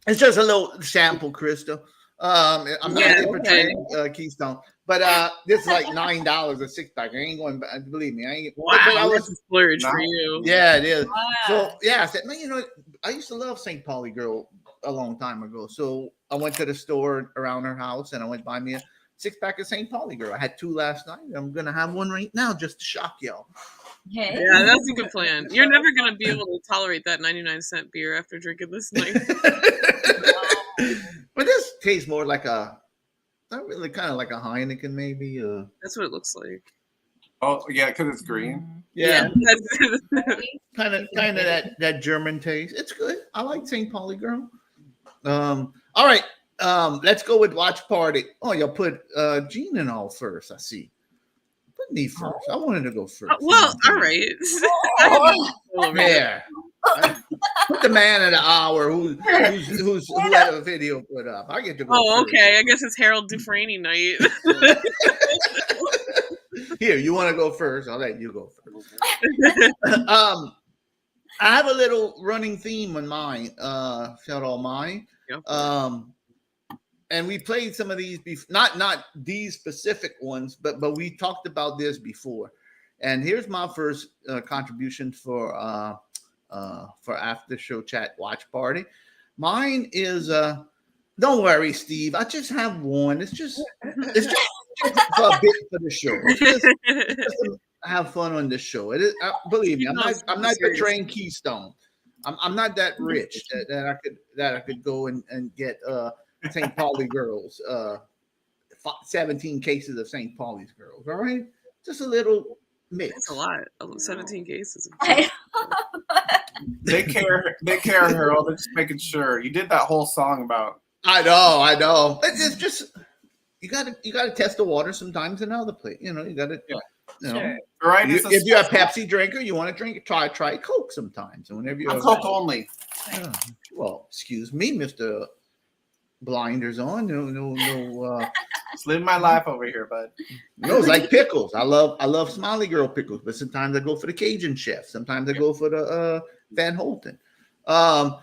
It's just a little sample, Crystal. I'm not portraying Keystone, but this is like $9 a 6-pack. I ain't going back. Believe me, I ain't. Wow, but I was a splurge for you. Yeah, it is. Wow. So yeah, I said, "Man, you know, I used to love St. Pauli girl a long time ago." So I went to the store around her house and I went buy me a 6-pack of St. Pauli girl. I had 2 last night. I'm gonna have one right now just to shock y'all. Hey. Yeah, that's a good plan. You're never going to be able to tolerate that 99-cent beer after drinking this night. But this tastes more like not really, kind of like a Heineken, maybe. That's what it looks like. Oh, yeah, because it's green. Yeah, That's- kind of that German taste. It's good. I like St. Pauli girl. All right. Let's go with watch party. Oh, you'll put Gene in all first. I see. Put me first. I wanted to go first. well, all right. There. Put the man of the hour who had a video put up. I get to go. Oh, first. okay. I guess it's Harold Dufrene night. Here, you want to go first? I'll let you go first. I have a little running theme on mine. Shout all mine. Yep. And we played some of these not these specific ones, but we talked about this before. And here's my first contribution for after show chat watch party. Mine is don't worry, Steve. I just have one. It's just for a bit for the show. Just to have fun on this show. It is, believe me, I'm not portraying Keystone. I'm not that rich that I could go and get St. Pauli girls, 17 cases of St. Pauli's girls. All right, just a little mix. That's a lot. 17 cases. They care, Harold. They're just making sure. You did that whole song about. I know. It's just you got to test the water sometimes in other place. You know, you got to. Yeah. You know, Sure. Right? if you're a Pepsi drinker, you want to drink. Try Coke sometimes. And whenever you're I'm Coke only. Well, excuse me, Mr. Blinders on. No. Just living my life over here, bud. No, it's like pickles. I love Smiley Girl pickles, but sometimes I go for the Cajun Chef. Sometimes I go for the Van Holten. All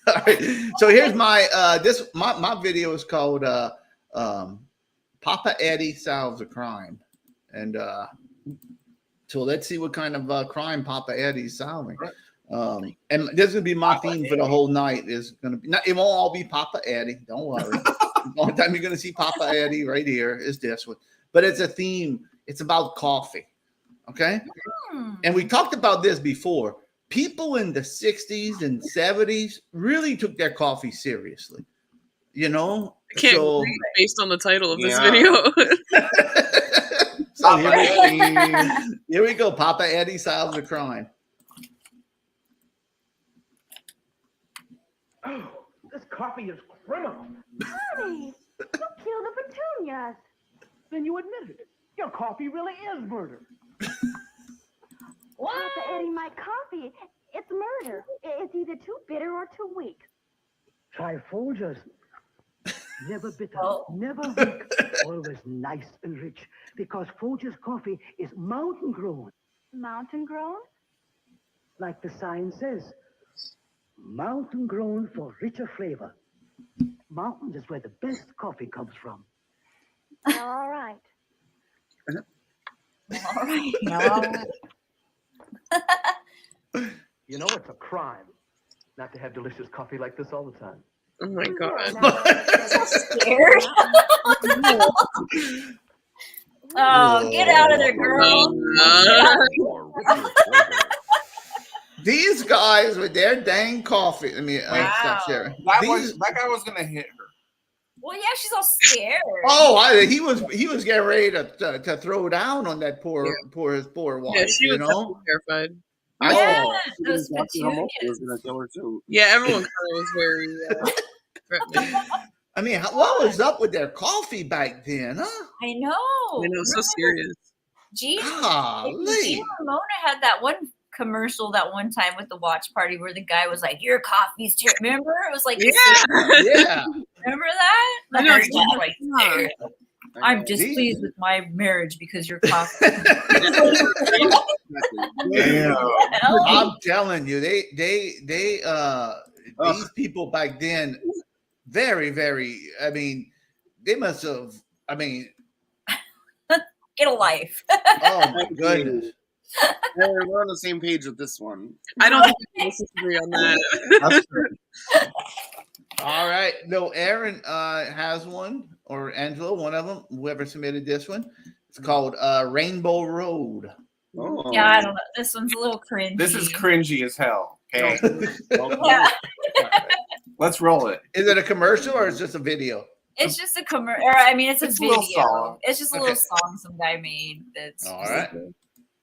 right. So here's my my video is called Papa Eddie Solves a Crime. And so let's see what kind of crime Papa Eddie's solving. And this is gonna be my theme for the whole night. Is gonna be it won't all be Papa Eddie. Don't worry. The only time you're gonna see Papa Eddie right here is this one. But it's a theme. It's about coffee. Okay. And we talked about this before. People in the 60s and 70s really took their coffee seriously. You know? I can't agree based on the title of this video. So here we go. Papa Eddie solves a crime. Oh, this coffee is criminal. Honey, you killed the petunias. Then you admit it. Your coffee really is murder. What? Papa Eddie, my coffee, it's murder. It's either too bitter or too weak. Try Folgers. Never bitter, Oh. never weak, always nice and rich. Because Folger's coffee is mountain grown. Mountain grown? Like the sign says. Mountain grown for richer flavor. Mountains is where the best coffee comes from. Well, all right. All right. No. You know it's a crime not to have delicious coffee like this all the time. Oh my god. So scared. Oh, get out of there, girl. These guys with their dang coffee. I mean, stop sharing. That guy was gonna hit her. Well, yeah, she's all scared. Oh, he was getting ready to throw down on that poor wife. Yeah, she was definitely terrified. Those petunias. was gonna kill her too. Yeah, everyone kind of was very threatening. I mean, what was up with their coffee back then, huh? I know. I know, so serious. Gene Golly. Ramona had that one commercial that one time with the watch party where the guy was like, "Your coffee's terrible." Remember? It was like, Yeah. Remember that? I know, Like, yeah. right there. I'm displeased with my marriage because your coffee. Damn. I'm telling you, these people back then, very, very. I mean, they must have. I mean, Get a life. oh my goodness. We're on the same page with this one. I don't think we can disagree on that. That's true. All right. No, Aaron has one, or Angela, one of them, whoever submitted this one. It's called Rainbow Road. Oh. Yeah, I don't know. This one's a little cringy. This is cringy as hell. Okay. Yeah. Let's roll it. Is it a commercial or is it just a video? It's just a commercial. I mean, it's a little video. song. It's just a little song some guy made. That's All right.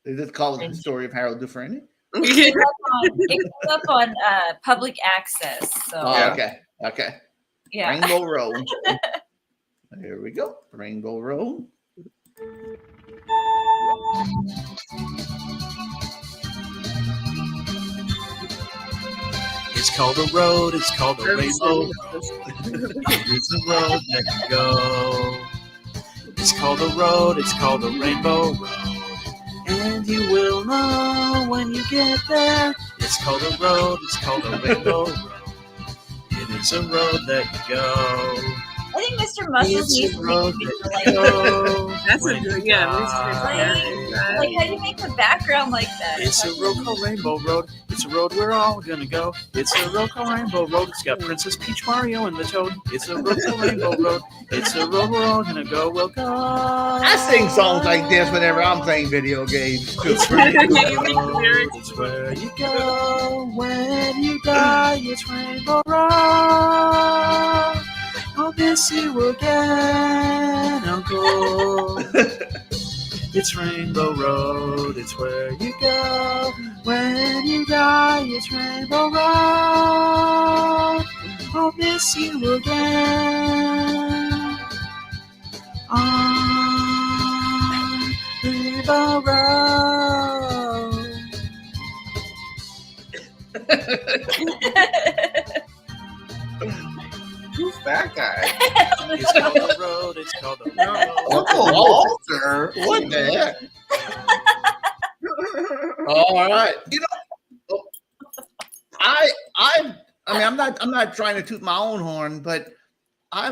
Is it called The Story of Harold Dufrene? It comes up on public access. So Oh, okay. yeah. Rainbow Road. Here we go. Rainbow Road. It's called a road, it's called a rainbow road. It's a road that can go. It's called a road, it's called a rainbow road. And you will know when you get there. It's called a road, it's called a rainbow road. It is a road that you go. I think Mr. Muscles It's needs a to road make a that video like you go. That's a when good, you yeah. die. like how do you make the background like that? It's a road called Rainbow Road. It's a road we're all gonna go. It's a road called Rainbow Road. It's got Princess Peach, Mario, and the Toad. It's a road called Rainbow Road. It's a road we're all gonna go. We'll go. I sing songs like this whenever I'm playing video games. It's Rainbow Road. It's where you go when you die. It's Rainbow Road. I'll miss you again, Uncle. It's Rainbow Road, it's where you go when you die. It's Rainbow Road. I'll miss you again on Rainbow Road. Who's that guy? It's called the road, it's called the road. Uncle Walter. What the heck? All right. You know, I mean, I'm not trying to toot my own horn, but I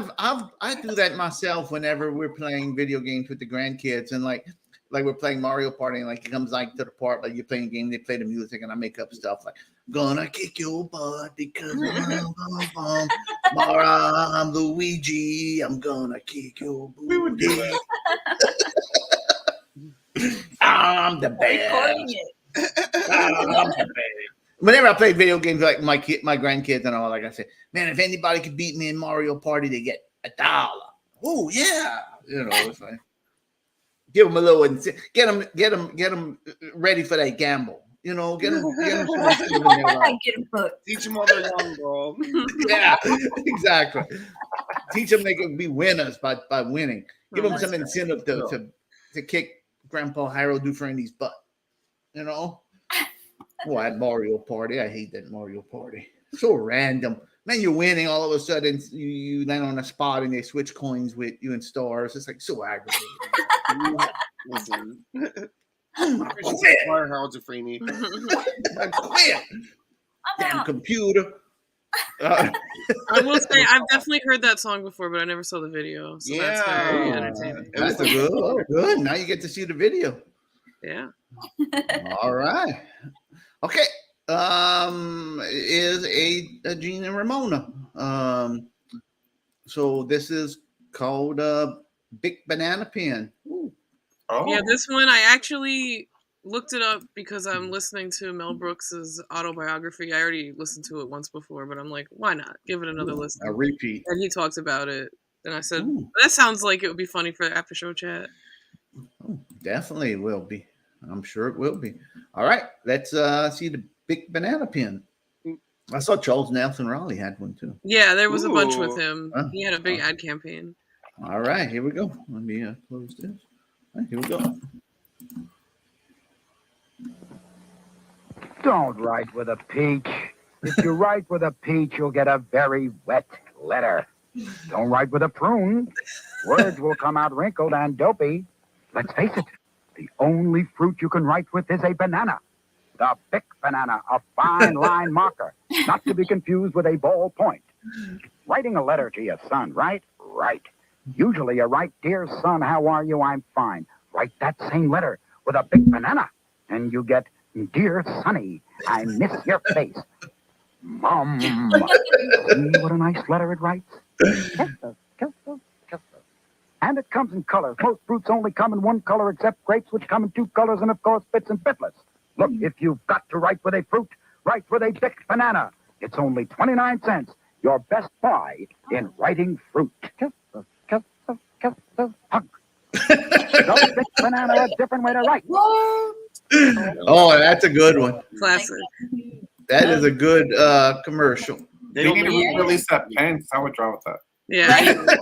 do that myself whenever we're playing video games with the grandkids, and like we're playing Mario Party, and like it comes like to the part like you're playing a game, they play the music, and I make up stuff like "Gonna kick your butt because I'm Luigi. I'm gonna kick your booty. We would do that. I'm the best. Recording it. I'm the best." Whenever I play video games like my grandkids and all, like I say, man, if anybody could beat me in Mario Party, they get $1. Oh yeah, you know, it's like give them a little, get them ready for that gamble. You know, get them Get him hooked. Teach them while they're young, bro. Yeah, exactly. Teach them they can be winners by winning. Give them some incentive to kick Grandpa Harold Dufrene's butt. You know. Oh, at Mario Party. I hate that Mario Party. So random. Man, you're winning. All of a sudden, you land on a spot and they switch coins with you and stars. It's like so aggravating. Listen. Quit. Harold Dufrene. Quit. Damn computer. I will say I've definitely heard that song before, but I never saw the video. So that's very entertaining. That's good. Oh, good. Now you get to see the video. Yeah. All right. Okay. Is a Gene and Ramona. So this is called Big Banana Pen. Ooh. Oh. Yeah, this one I actually looked it up because I'm listening to Mel Brooks's autobiography. I already listened to it once before, but I'm like, why not give it another listen? A repeat. And he talks about it, and I said, that sounds like it would be funny for the after show chat. Oh, definitely will be. I'm sure it will be. All right, let's see the Big Banana Pen. I saw Charles Nelson Raleigh had one too. Yeah, there was a bunch with him. He had a big ad campaign. All right, here we go. Let me close this. All right, here we go. Don't write with a peach. If you write with a peach, you'll get a very wet letter. Don't write with a prune. Words will come out wrinkled and dopey. Let's face it, the only fruit you can write with is a banana. The big banana, a fine line marker, not to be confused with a ball point. Writing a letter to your son, right? Right. Usually you write, "Dear son, how are you? I'm fine." Write that same letter with a big banana, and you get, "Dear Sonny, I miss your face." Mom. See what a nice letter it writes? And it comes in colors. Most fruits only come in one color except grapes, which come in two colors, and of course bits and bitless. Look, if you've got to write with a fruit, write with a big banana. It's only 29 cents. Your best buy in writing fruit. Don't big banana a different way to write. Oh, that's a good one. Classic. That is a good commercial. They need to re-release that pen. I would draw with that. Yeah, that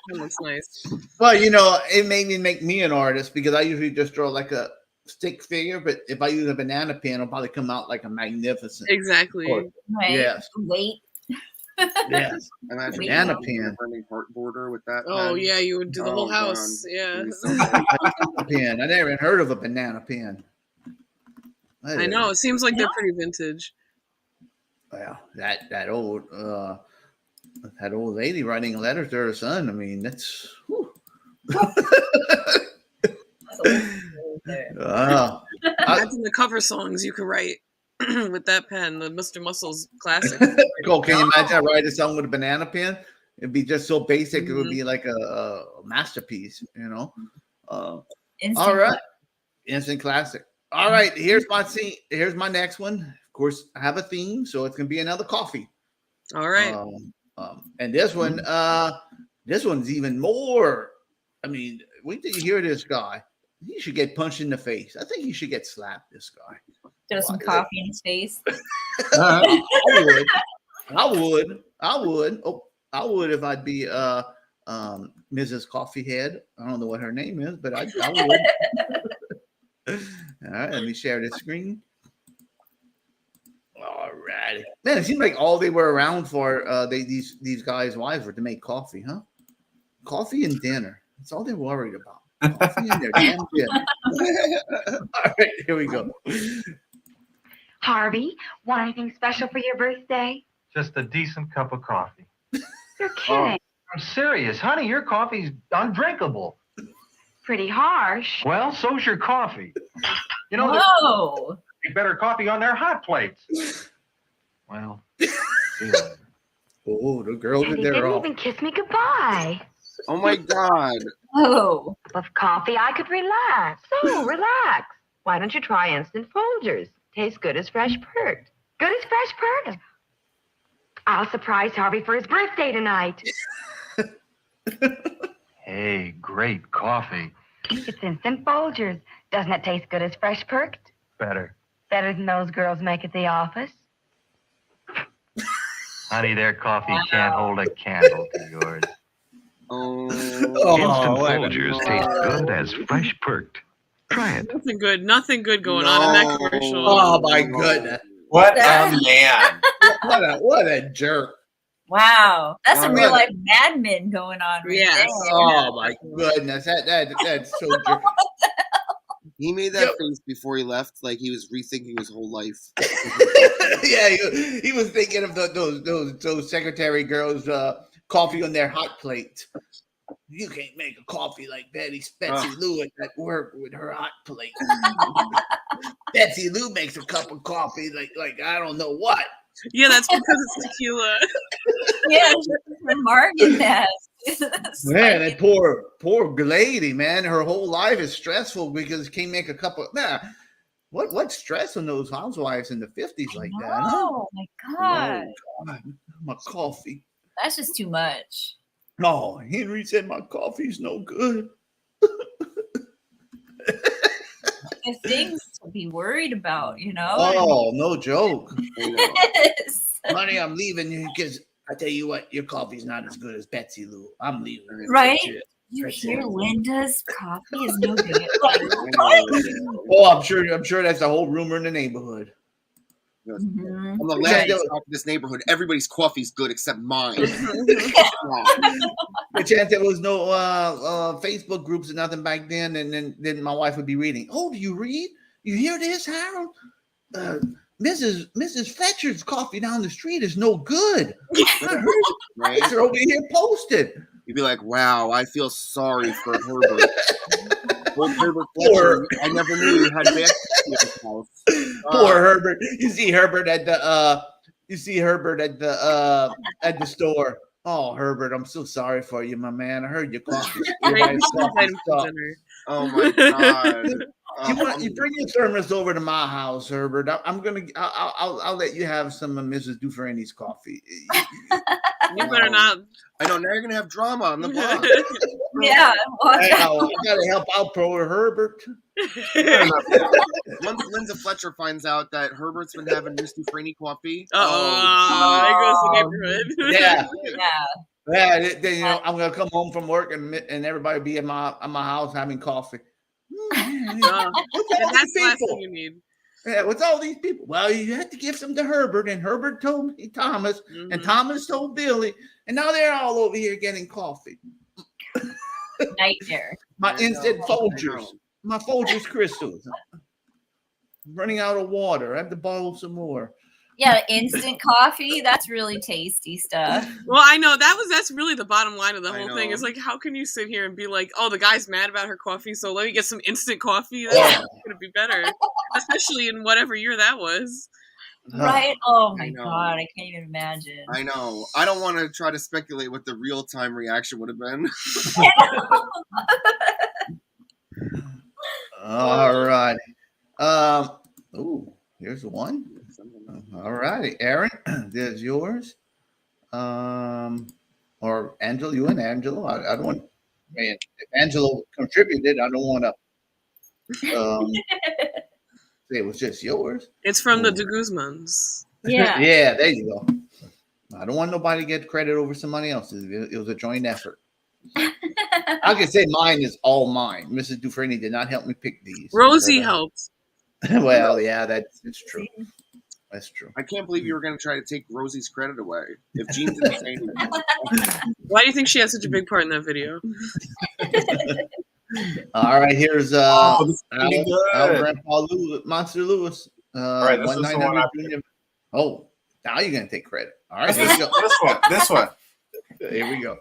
looks nice. Well, you know, it made me an artist because I usually just draw like a stick figure, but if I use a banana pen, it'll probably come out like a magnificent. Exactly. Right. Yes. Wait. Yes. Imagine banana pen. burning heart border with that. Oh pen. yeah, you would do the whole house. God. Yeah. Pen. I never even heard of a banana pen. I know. It seems like they're pretty vintage. Well, that old lady writing letters to her son. I mean, that's. Imagine the cover songs you could write with that pen, the Mr. Muscles classic. Cool. Can you imagine I write a song with a banana pen? It'd be just so basic. It would be like a masterpiece, you know. All right, instant classic. All right, here's my scene. Here's my next one. Of course, I have a theme, so it's gonna be another coffee. All right. And this one's even more. I mean, wait till you hear this guy. He should get punched in the face. I think he should get slapped. This guy. Throw some coffee in his face. I would. Oh, I would if I'd be Mrs. Coffeehead. I don't know what her name is, but I would. All right, let me share this screen. All righty. Man, it seems like all they were around for these guys' wives were to make coffee, huh? Coffee and dinner. That's all they're worried about. Coffee and their damn dinner. All right, here we go. Harvey, want anything special for your birthday? Just a decent cup of coffee. You're kidding. I'm serious. Honey, your coffee's undrinkable. Pretty harsh. Well, so's your coffee. You know, Whoa. there's better coffee on their hot plates. Well, see you later. Oh, the girls And in he there didn't all. even kiss me goodbye. Oh my God. Oh. Cup of coffee, I could relax. So relax. Why don't you try instant Folgers? Tastes good as fresh perked. Good as fresh perked. I'll surprise Harvey for his birthday tonight. Hey, great coffee. It's instant Folgers. Doesn't it taste good as fresh perked? Better. Better than those girls make at the office? Honey, their coffee can't hold a candle to yours. Instant Folgers taste good as fresh perked. Try it. Nothing good going on in that commercial. Oh my goodness! What a man! What a jerk! Wow, that's some Wow. real life Mad Men going on right there. Oh my goodness, that's so jerk. He made that face before he left, like he was rethinking his whole life. Yeah, he was thinking of those secretary girls' coffee on their hot plate. You can't make a coffee like Betsy Lou at work with her hot plate. Betsy Lou makes a cup of coffee like I don't know what. Yeah, that's because it's tequila. Yeah, remarking that. Man, that poor lady, man. Her whole life is stressful because can't make a cup of what stress on those housewives in the 50s like that, huh? Oh my God. Oh, God. My coffee. That's just too much. No, Henry said my coffee's no good. There's things to be worried about, you know? Oh, no joke. Yes. Honey, I'm leaving you because I tell you what, your coffee's not as good as Betsy Lou. I'm leaving. Right? That's it. You That's hear it. Linda's coffee is no good. Like, Oh, I'm sure that's the whole rumor in the neighborhood. I'm the last to talk to this neighborhood. Everybody's coffee's good except mine. The chance there was no Facebook groups and nothing back then, and then my wife would be reading. Oh, do you read? You hear this, Harold? Mrs. Fletcher's coffee down the street is no good. Right? They're over here posted. You'd be like, wow, I feel sorry for Herbert. Herbert Fletcher, I never knew you had bad in his house. Poor Herbert. You see Herbert at the store. Oh, Herbert, I'm so sorry for you, my man. I heard your coffee. Oh my God. You bring your thermos over to my house, Herbert. I'll let you have some of Mrs. Dufrene's coffee. You better not. I know, now you're gonna have drama on the block. Yeah, I gotta help out poor Herbert. Once Linda Fletcher finds out that Herbert's been having Miss Dufresne coffee, there goes the neighborhood. Yeah. Yeah. Then, I'm gonna come home from work and everybody be at my house having coffee. That's the last thing you need. Yeah, what's all these people? Well, you had to give some to Herbert, and Herbert told me Thomas, and Thomas told Billy, and now they're all over here getting coffee. Nightmare. My instant Folgers, my Folgers crystals. I'm running out of water. I have to borrow some more. Yeah, instant coffee. That's really tasty stuff. Well, I know that's really the bottom line of the whole thing. Is like, how can you sit here and be like, oh, the guy's mad about her coffee, so let me get some instant coffee. That's gonna be better, especially in whatever year that was. Right? Oh my God, I can't even imagine. I know. I don't want to try to speculate what the real time reaction would have been. All right. Ooh, here's one. All right, Aaron, there's yours. Or Angelo, you and Angelo. I don't want. I mean, if Angelo contributed, I don't want to say it was just yours. It's from the De Guzmans. Yeah. Yeah, there you go. I don't want nobody to get credit over somebody else's. It was a joint effort. I can say mine is all mine. Mrs. Dufresne did not help me pick these. Rosie helped. Well, yeah, that's true. That's true. I can't believe you were going to try to take Rosie's credit away. If Jean didn't say anything. Why do you think she has such a big part in that video? All right, here's Al Grandpa Lewis, Monster Lewis. All right, this is the one I picked. Oh, now you're going to take credit. All right, this one. Here we go.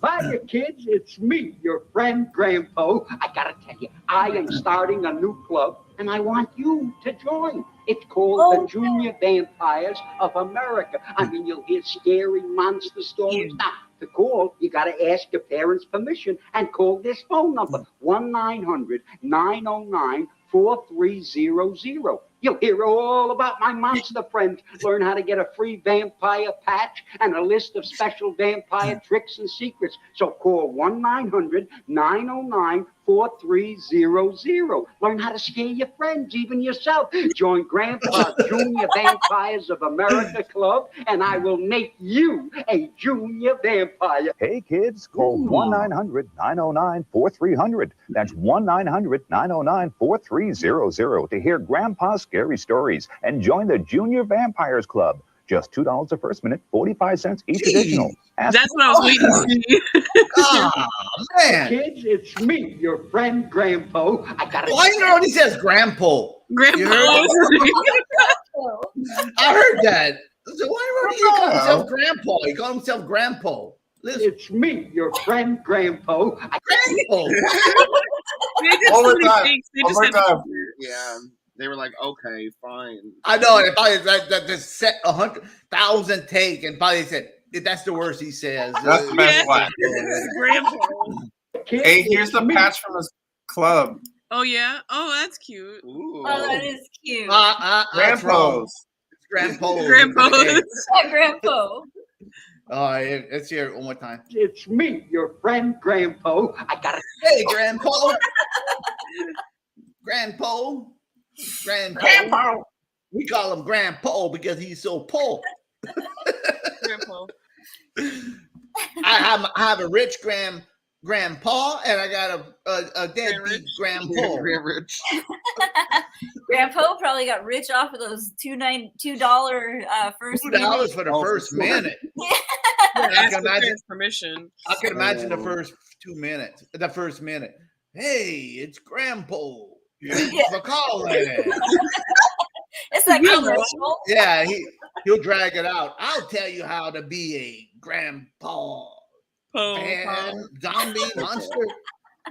Hiya, kids. It's me, your friend Grandpa. I gotta tell you, I am starting a new club, and I want you to join. It's called the Junior Vampires of America. I mean, you'll hear scary monster stories. Now, to call, you gotta ask your parents' permission and call this phone number, 1-900-909-4300. You'll hear all about my monster friends, learn how to get a free vampire patch and a list of special vampire tricks and secrets. So call 1-900-909-4300. Learn how to scare your friends, even yourself. Join Grandpa's Junior Vampires of America Club, and I will make you a junior vampire. Hey, kids, call 1-900-909-4300. That's 1-900-909-4300 to hear Grandpa's scary stories and join the Junior Vampires Club. Just $2 the first minute, 45 cents each additional. That's what I was waiting to see. Oh, man. Kids, it's me, your friend Grandpa. I got Why you know he says Grandpa? Grandpa. You heard that? I heard that. So why do he call himself Grandpa? He called himself Grandpa. Listen. It's me, your friend Grandpa. Grandpa. Yeah, they were like, okay, fine. I know. And probably that just set 100,000 take, and probably said that's the worst he says. That's the best one. Grandpa. Hey, here's the patch from his club. Oh yeah. Oh, that's cute. Oh, that is cute. Grandpa's. It's Grandpa. Grandpa's. Grandpa. All right, let's hear it one more time. It's me, your friend Grandpa. I got Hey, Grandpa. Grandpa. We call him Grandpa because he's so poor. Grandpa. I have a rich grandpa, and I got a deadbeat grandpa. Rich. Grandpa probably got rich off of those $2 first $2 for the first minute. I can imagine permission. I can imagine the first 2 minutes. The first minute. Hey, it's Grandpa. Thanks for calling. It's like commercial. Yeah, he'll drag it out. I'll tell you how to be a grandpa. Zombie monster.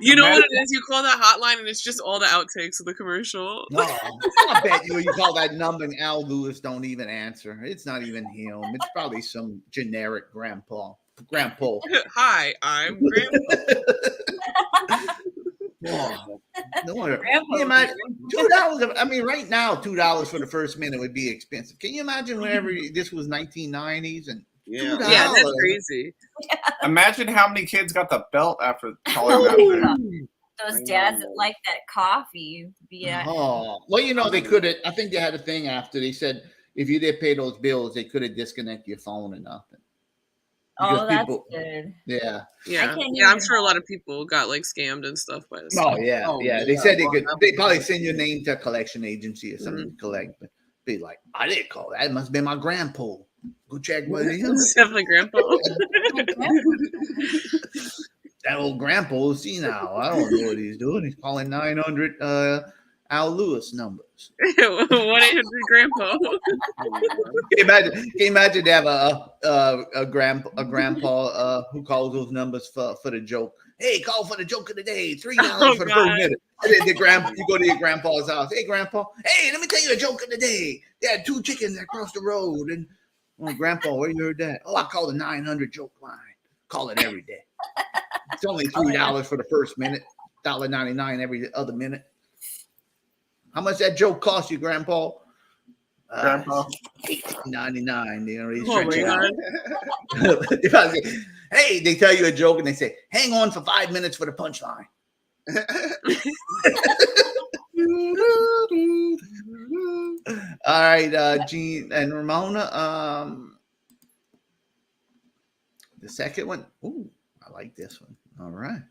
You know what it is? You call that hotline and it's just all the outtakes of the commercial. No, I bet you call that number and Al Lewis don't even answer. It's not even him. It's probably some generic grandpa. Hi, I'm Grandpa. Oh, no wonder. Can you imagine $2? I mean, right now, $2 for the first minute would be expensive. Can you imagine whenever this was 1990s and yeah, that's crazy. Imagine how many kids got the belt after calling that. Those dads that like that coffee. Oh, well, you know, they could have. I think they had a thing after they said if you did pay those bills, they could have disconnected your phone or nothing. Oh, that's good. Yeah. I'm sure a lot of people got like scammed and stuff by this. Oh yeah. They said they probably send your name to a collection agency or something to collect, but be like, I didn't call that. It must have been my grandpa. Go check what it is. It's definitely Grandpa. That old grandpa, see now. I don't know what he's doing. He's calling 900 Al Lewis numbers. 1-800-GRANDPA. Can you imagine they have a grandpa who calls those numbers for the joke? Hey, call for the joke of the day. $3 for the first minute. And then you go to your grandpa's house. Hey, grandpa. Hey, let me tell you a joke of the day. They had 2 chickens across the road. And grandpa, where you heard that? Oh, I call the 900 joke line. Call it every day. It's only $3 for the first minute. $1.99 every other minute. How much that joke cost you, Grandpa? $18.99. You know, they stretch it out. Hey, they tell you a joke and they say, hang on for 5 minutes for the punchline. All right, Gene and Ramona. The second one. Ooh, I like this one. All right.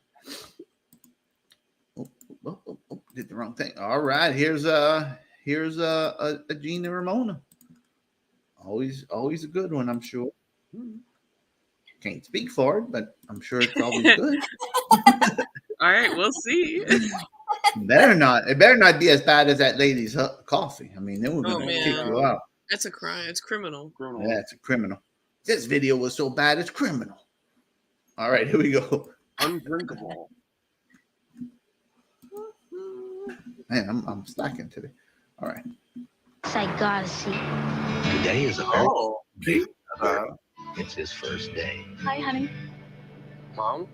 Oh, did the wrong thing. All right, here's a Gene and Ramona. Always a good one, I'm sure. Can't speak for it, but I'm sure it's always good. All right, we'll see. It better not be as bad as that lady's coffee. I mean, they were going to kick you out. That's a crime. It's criminal. Yeah, it's a criminal. This video was so bad, it's criminal. All right, here we go. Undrinkable. Man, I'm slacking today. All right. I gotta see. Today is a very big day. It's his first day. Hi, honey. Mom?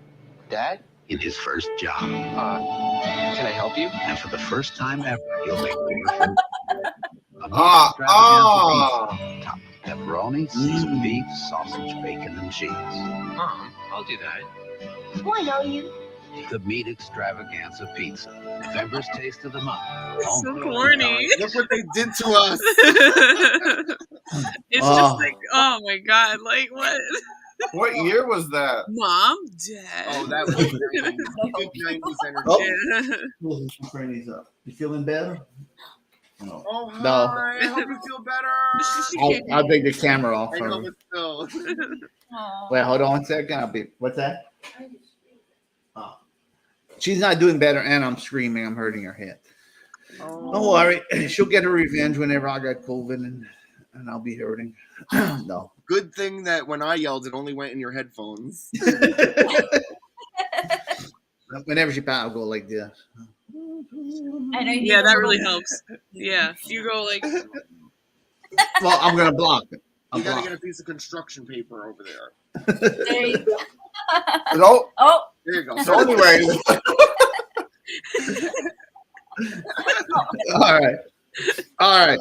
Dad? In his first job. Can I help you? And for the first time ever, he'll make dinner for topped with pepperoni, seasoned beef, sausage, bacon, and cheese. Mom, I'll do that. Why don't you? The meat extravaganza pizza. November's taste of the month. So corny. Look what they did to us. It's just like, oh my God, like what? What year was that? Mom, Dad. Oh, that was good 90s energy. Pull these up. You feeling better? No. No. I hope you feel better. I'll take the camera off. I know, Her. but still. Wait, hold on 1 second. What's that? Oh. She's not doing better, and I'm screaming. I'm hurting her head. Oh. Don't worry. She'll get her revenge whenever I got COVID, and I'll be hurting. No. Good thing that when I yelled, it only went in your headphones. Whenever she pounds, I'll go like this. I know. Yeah, that really helps. Yeah, you go like. Well, I'm gonna block it. You gotta get a piece of construction paper over there. There you go. No. Oh. There you go. So anyway. All right.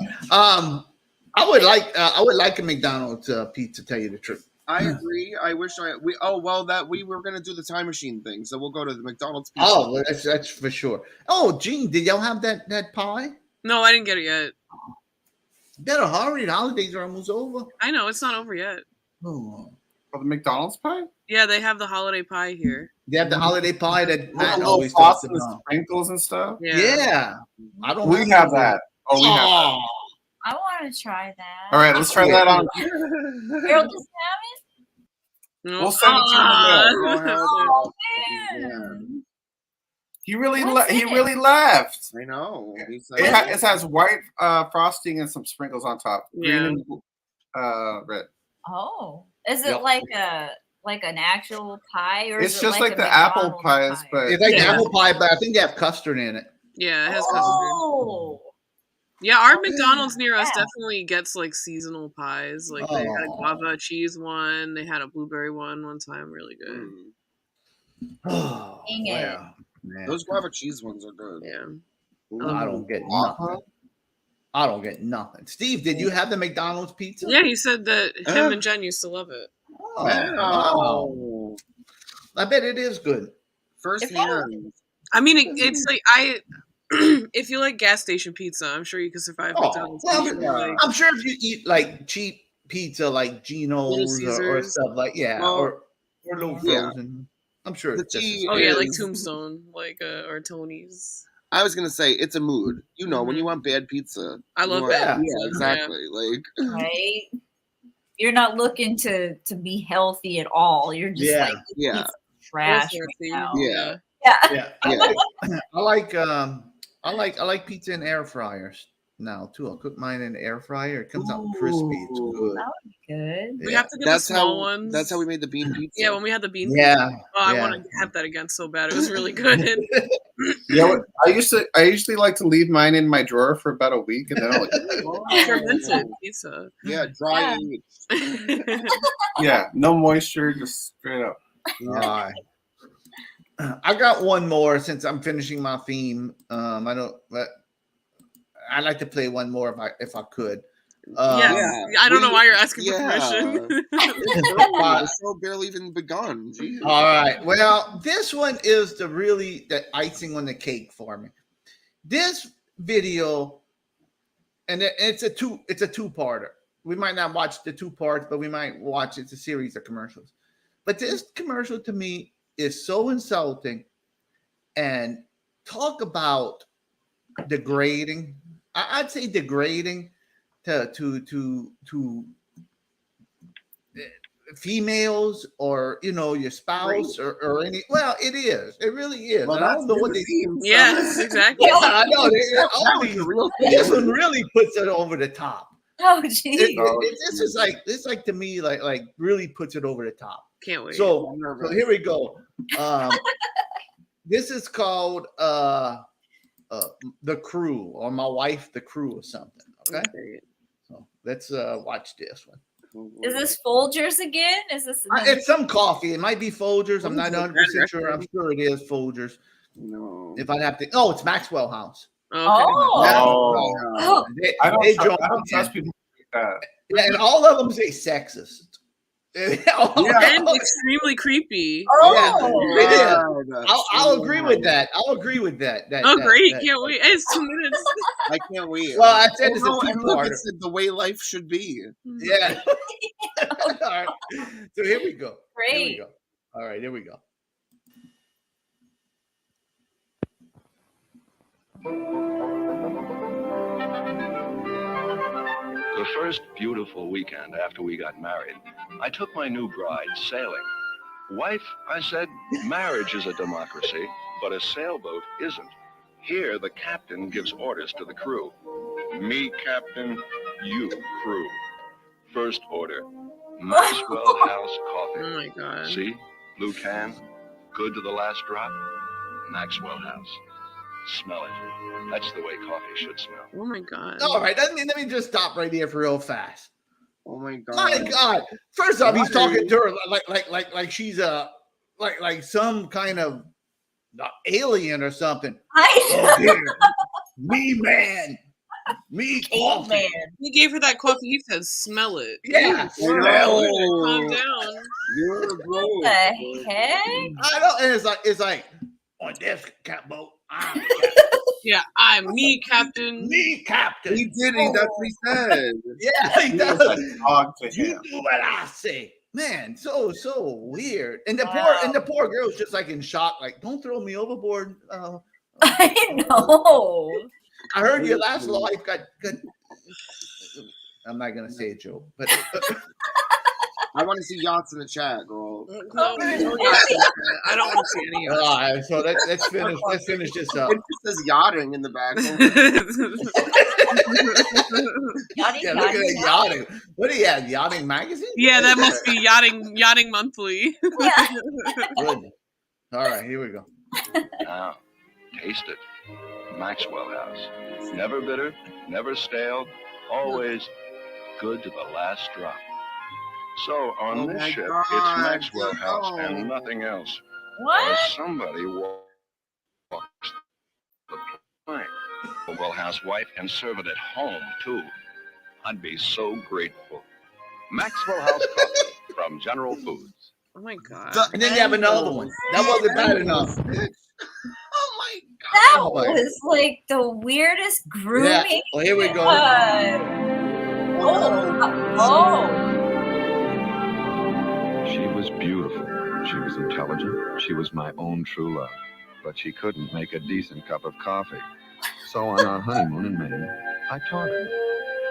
I would like a McDonald's pizza. Tell you the truth. I agree. I wish we were gonna do the time machine thing, so we'll go to the McDonald's pizza. Oh, well, that's for sure. Oh, Gene, did y'all have that pie? No, I didn't get it yet. Better hurry. The holidays are almost over. I know it's not over yet. Oh, the McDonald's pie? Yeah, they have the holiday pie here. They have the holiday pie that Matt little always sauce talks and the about. sprinkles and stuff. Yeah. I don't. We have that. Oh, we have that. I want to try that. All right, let's try that on. Harold doesn't have it? We'll send it to him. Oh, man. He really left. I know. It has white frosting and some sprinkles on top. Yeah. Green and red. Oh. Is it like an actual pie, or It's is it just like a the apple McDonald's pies, but It's like the apple pie, but I think they have custard in it. Yeah, it has Oh. custard. Yeah, our McDonald's near us definitely gets like seasonal pies. Like they had a guava cheese one, they had a blueberry one time. Really good. Oh, Dang it. wow. Man. Those guava cheese ones are good. Yeah. I don't get nothing. I don't get nothing. Steve, did you have the McDonald's pizza? Yeah, he said that him and Jen used to love it. Oh. I bet it is good. First hand. I mean, it's like if you like gas station pizza, I'm sure you can survive McDonald's pizza. I'm sure if you eat like cheap pizza, like Geno's or stuff like or Little Frozen, I'm sure it's just like Tombstone, or Tony's. I was gonna say it's a mood. You know, when you want bad pizza, I love bad pizza. Yeah, exactly. Like right. You're not looking to be healthy at all. You're just like trash right now. Yeah. I like pizza in air fryers now too. I'll cook mine in the air fryer. It comes out crispy. It's good. That would be good. We have to get the small ones. That's how we made the bean pizza. Yeah, when we had the bean Yeah. pizza. Oh, I want to have that again so bad. It was really good. I usually like to leave mine in my drawer for about a week, and then I'll fermented pizza. Yeah, dry aged. Yeah, no moisture, just straight up. All right. I got one more since I'm finishing my theme. I'd like to play one more if I could. I don't know why you're asking for permission. The show barely even begun. Jeez. All right. Well, this one is the icing on the cake for me. This video, and it's a two-parter. We might not watch the 2 parts, but we might watch it's a series of commercials. But this commercial to me is so insulting, and talk about degrading. I'd say degrading to females, or your spouse, or any. Well, it is. It really is. Well, I don't know what they. Yes, exactly. Yeah, I know. This one really puts it over the top. Oh, geez. This is like to me like really puts it over the top. Can't wait. So here we go. This is called The Crew, or My Wife, The Crew, or something. Okay. So let's watch this one. Is this Folgers again? Is this? It's some coffee. It might be Folgers. I'm not 100% sure. I'm sure it is Folgers. No. If I'd have to. Oh, it's Maxwell House. Okay. Oh. I don't trust people like that. Yeah, and all of them say sexist. And extremely creepy. It is. I'll agree with that. Great. Can't wait. It's 2 minutes. I can't wait. Well, I said it's a two-parter. It's the way life should be. Yeah. All right. So here we go. Great. Here we go. All right, here we go. first beautiful weekend after we got married, I took my new bride sailing. Wife, I said, marriage is a democracy, but a sailboat isn't. Here, the captain gives orders to the crew. Me, captain, you, crew. First order, Maxwell House coffee. Oh my God. See? Blue can, good to the last drop. Maxwell House. Smell it. That's the way coffee should smell. Oh my God. All right, let me just stop right here for real fast. Oh my God. My God! First off, he's talking to her like she's like some kind of alien or something. Oh, dear. Me man, me coffee. He gave her that coffee. He said, "Smell it." Yeah, smell it. Calm down. What the heck? I know, and it's like on this catboat. Yeah, I'm me, captain. Me, captain. He did it. That's what he said. Yeah, he does. Dog to You him. do what I say, man. So weird. And the poor girl's just like in shock. Like, don't throw me overboard. I know. I heard your last life got. I'm not gonna say a joke, but I want to see yachts in the chat, girl. No, I don't want to see any of all right, so let's finish. Let's finish this up. It just says yachting in the back. Yeah, look at that yachting. What do you have? Yachting magazine? Yeah, that must be Yachting Monthly. Good. All right, here we go. Now, taste it. Maxwell House. Never bitter, never stale, always good to the last drop. So on this ship, it's Maxwell House and nothing else. What? Somebody walks the plank. Maxwell House wife and serve it at home too. I'd be so grateful. Maxwell House coffee from General Foods. Oh my God. And then you have another one. That wasn't bad enough. That Oh my- was like the weirdest grooming. Yeah. Well, here we go. She was beautiful. She was intelligent. She was my own true love. But she couldn't make a decent cup of coffee. So on our honeymoon in Maine, I taught her.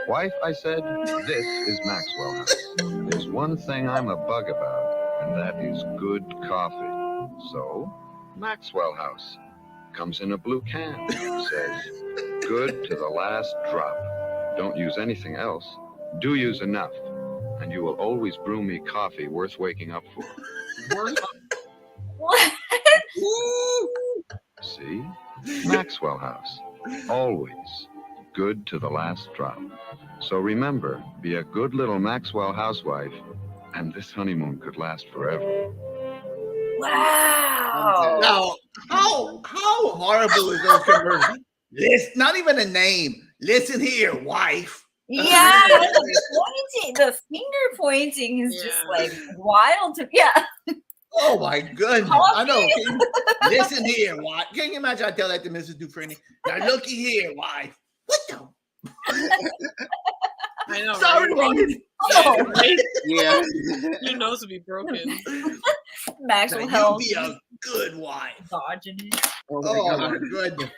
Wife, I said, this is Maxwell House. There's one thing I'm a bug about, and that is good coffee. So, Maxwell House. Comes in a blue can. Says, good to the last drop. Don't use anything else. Do use enough. And you will always brew me coffee worth waking up for. What? See? Maxwell House. Always good to the last drop. So remember, be a good little Maxwell housewife, and this honeymoon could last forever. Wow. Now, how horrible is those commercials? Not even a name. Listen here, wife. Yeah, the finger pointing is just like wild. Oh my goodness! I know. Listen here, wife. Can you imagine? I tell that to Mrs. Dufrene. Now looky here, wife. What the? I know. Sorry, right? right? Yeah. Your nose would be broken. Maxwell Now, Health. you be a good wife. Dodging it. Oh my goodness.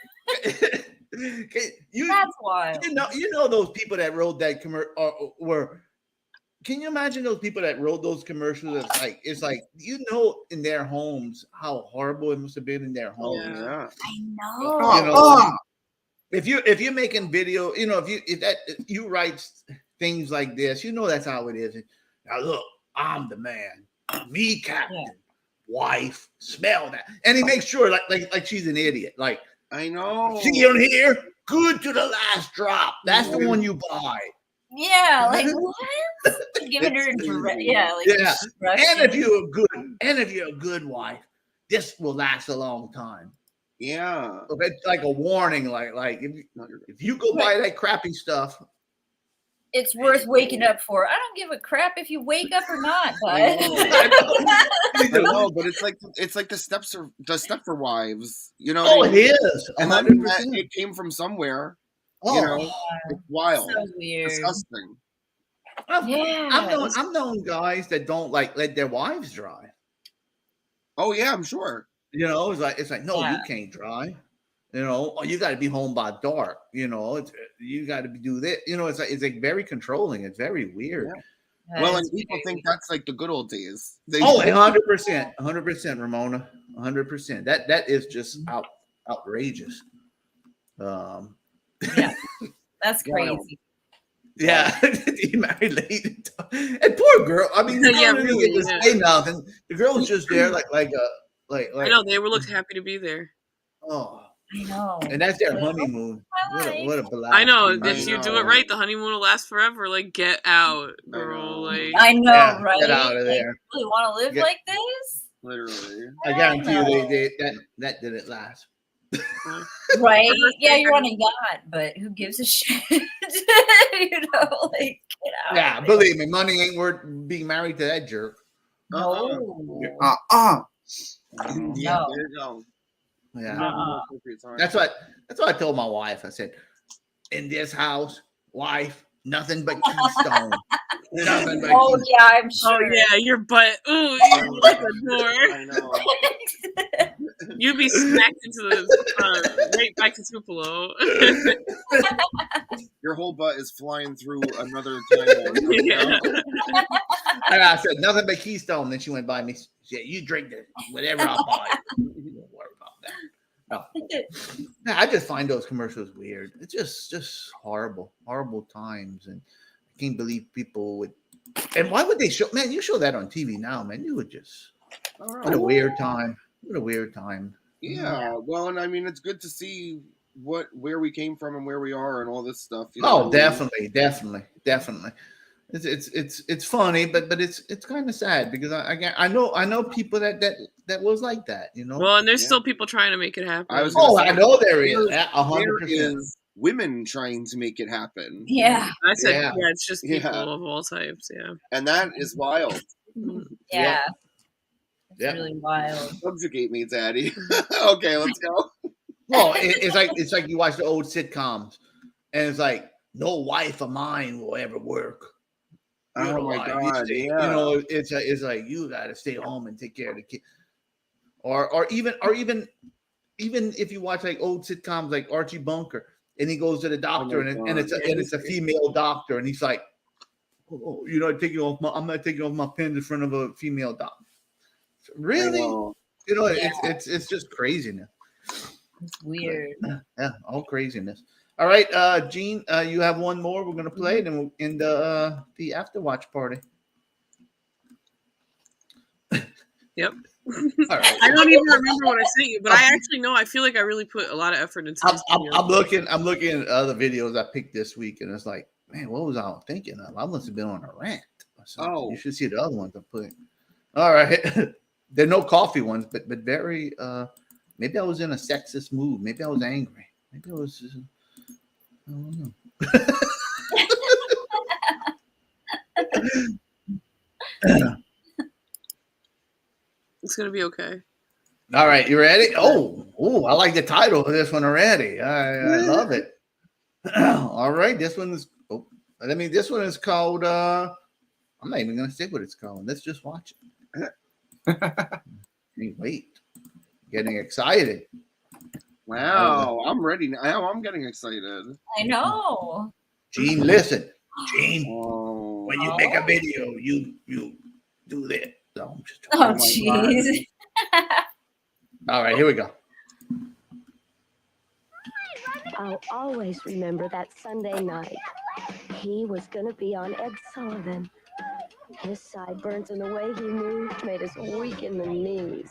That's wild. You know those people that wrote that commercial were. Can you imagine those people that wrote those commercials? It's like in their homes how horrible it must have been in their homes. Yeah. I know. If you're making video, if you write things like this, that's how it is. Now look, I'm the man. Me, captain. Wife, smell that. And he makes sure like she's an idiot. Like, I know. See on here, good to the last drop. That's the one you buy. Yeah, like what? Giving her And if you're a good wife, this will last a long time. Yeah. So it's like a warning, like if you go buy that crappy stuff, it's worth waking up for. I don't give a crap if you wake up or not, bud. I know, but it's like the step for wives, Oh, it is. And 100%. it came from somewhere. Oh, it's wild. So weird. Disgusting. I've known guys that don't let their wives drive. Oh yeah, I'm sure. It's like no, you can't drive. You know, oh, you got to be home by dark. You know, you got to do that. You know, it's like very controlling. It's very weird. Yeah. Well, and people think that's like the good old days. 100%, Ramona, 100%. That is just outrageous. Yeah, that's crazy. Yeah, he married late, and poor girl. I mean, the girl didn't get to say nothing. The girl was just there, like. I know they looked happy to be there. Oh, I know. And that's their honeymoon. What a blast! I know. If you do it right, the honeymoon will last forever. Like, get out, girl. Like, I know, right? Get out of there. You really want to live like this? Literally. I guarantee you, that didn't last. Right? Yeah, you're on a yacht, but who gives a shit? You know, like, get out. Yeah, believe me, money ain't worth being married to that jerk. No. Yeah, No. there you go. Yeah. That's what I told my wife. I said, in this house, wife, nothing but Keystone. Nothing but Keystone. Yeah, I'm sure. Oh yeah, your butt. Ooh, you hit the door. I know. You'd be smacked into the right back to Tupelo. Your whole butt is flying through another time. Yeah. And I said, nothing but Keystone. Then she went by me. She said, you drink this, whatever I'll buy. Don't worry about that. No. I just find those commercials weird. It's just horrible times. And I can't believe people would. And why would they show? Man, you show that on TV now, man. You would just. What a weird time. What a weird time. Yeah. Well, and I mean, it's good to see where we came from and where we are and all this stuff. You know? Oh, definitely. It's funny, but it's kind of sad because I know people that was like that, you know. Well, and there's still people trying to make it happen. I know there is. 100%. There is women trying to make it happen. Yeah. I said, it's just people of all types. Yeah. And that is wild. Yeah. It's really wild. Subjugate me, Daddy. Okay, let's go. Well, it's like you watch the old sitcoms, and it's like no wife of mine will ever work. Oh my God! You know, it's like you got to stay home and take care of the kid, or even if you watch like old sitcoms like Archie Bunker, and he goes to the doctor, and it's a female doctor, and he's like, oh, you know, I'm not taking off my pins in front of a female doctor. Really? You know, it's just craziness. It's weird. Yeah, all craziness. All right, Gene, you have one more. We're gonna play, then we'll end the after watch party. Yep. All right. I don't even remember what I sent you, but I actually know. I feel like I really put a lot of effort into this. I'm looking at other videos I picked this week, and it's like, man, what was I thinking of? I must have been on a rant or something. You should see the other ones I put. All right. There are no coffee ones, but very maybe I was in a sexist mood. Maybe I was angry. Maybe I was I don't know. It's gonna be okay. All right, you ready? Oh, I like the title of this one already. I love it. All right, this one is this one is called I'm not even gonna say what it's called. Let's just watch it. Wait. Getting excited. Wow, I'm ready now. I'm getting excited. I know. Gene, listen. Gene, when you make a video, you do that. So I'm just jeez. All right, here we go. I'll always remember that Sunday night. He was going to be on Ed Sullivan. His sideburns and the way he moved made us weak in the knees.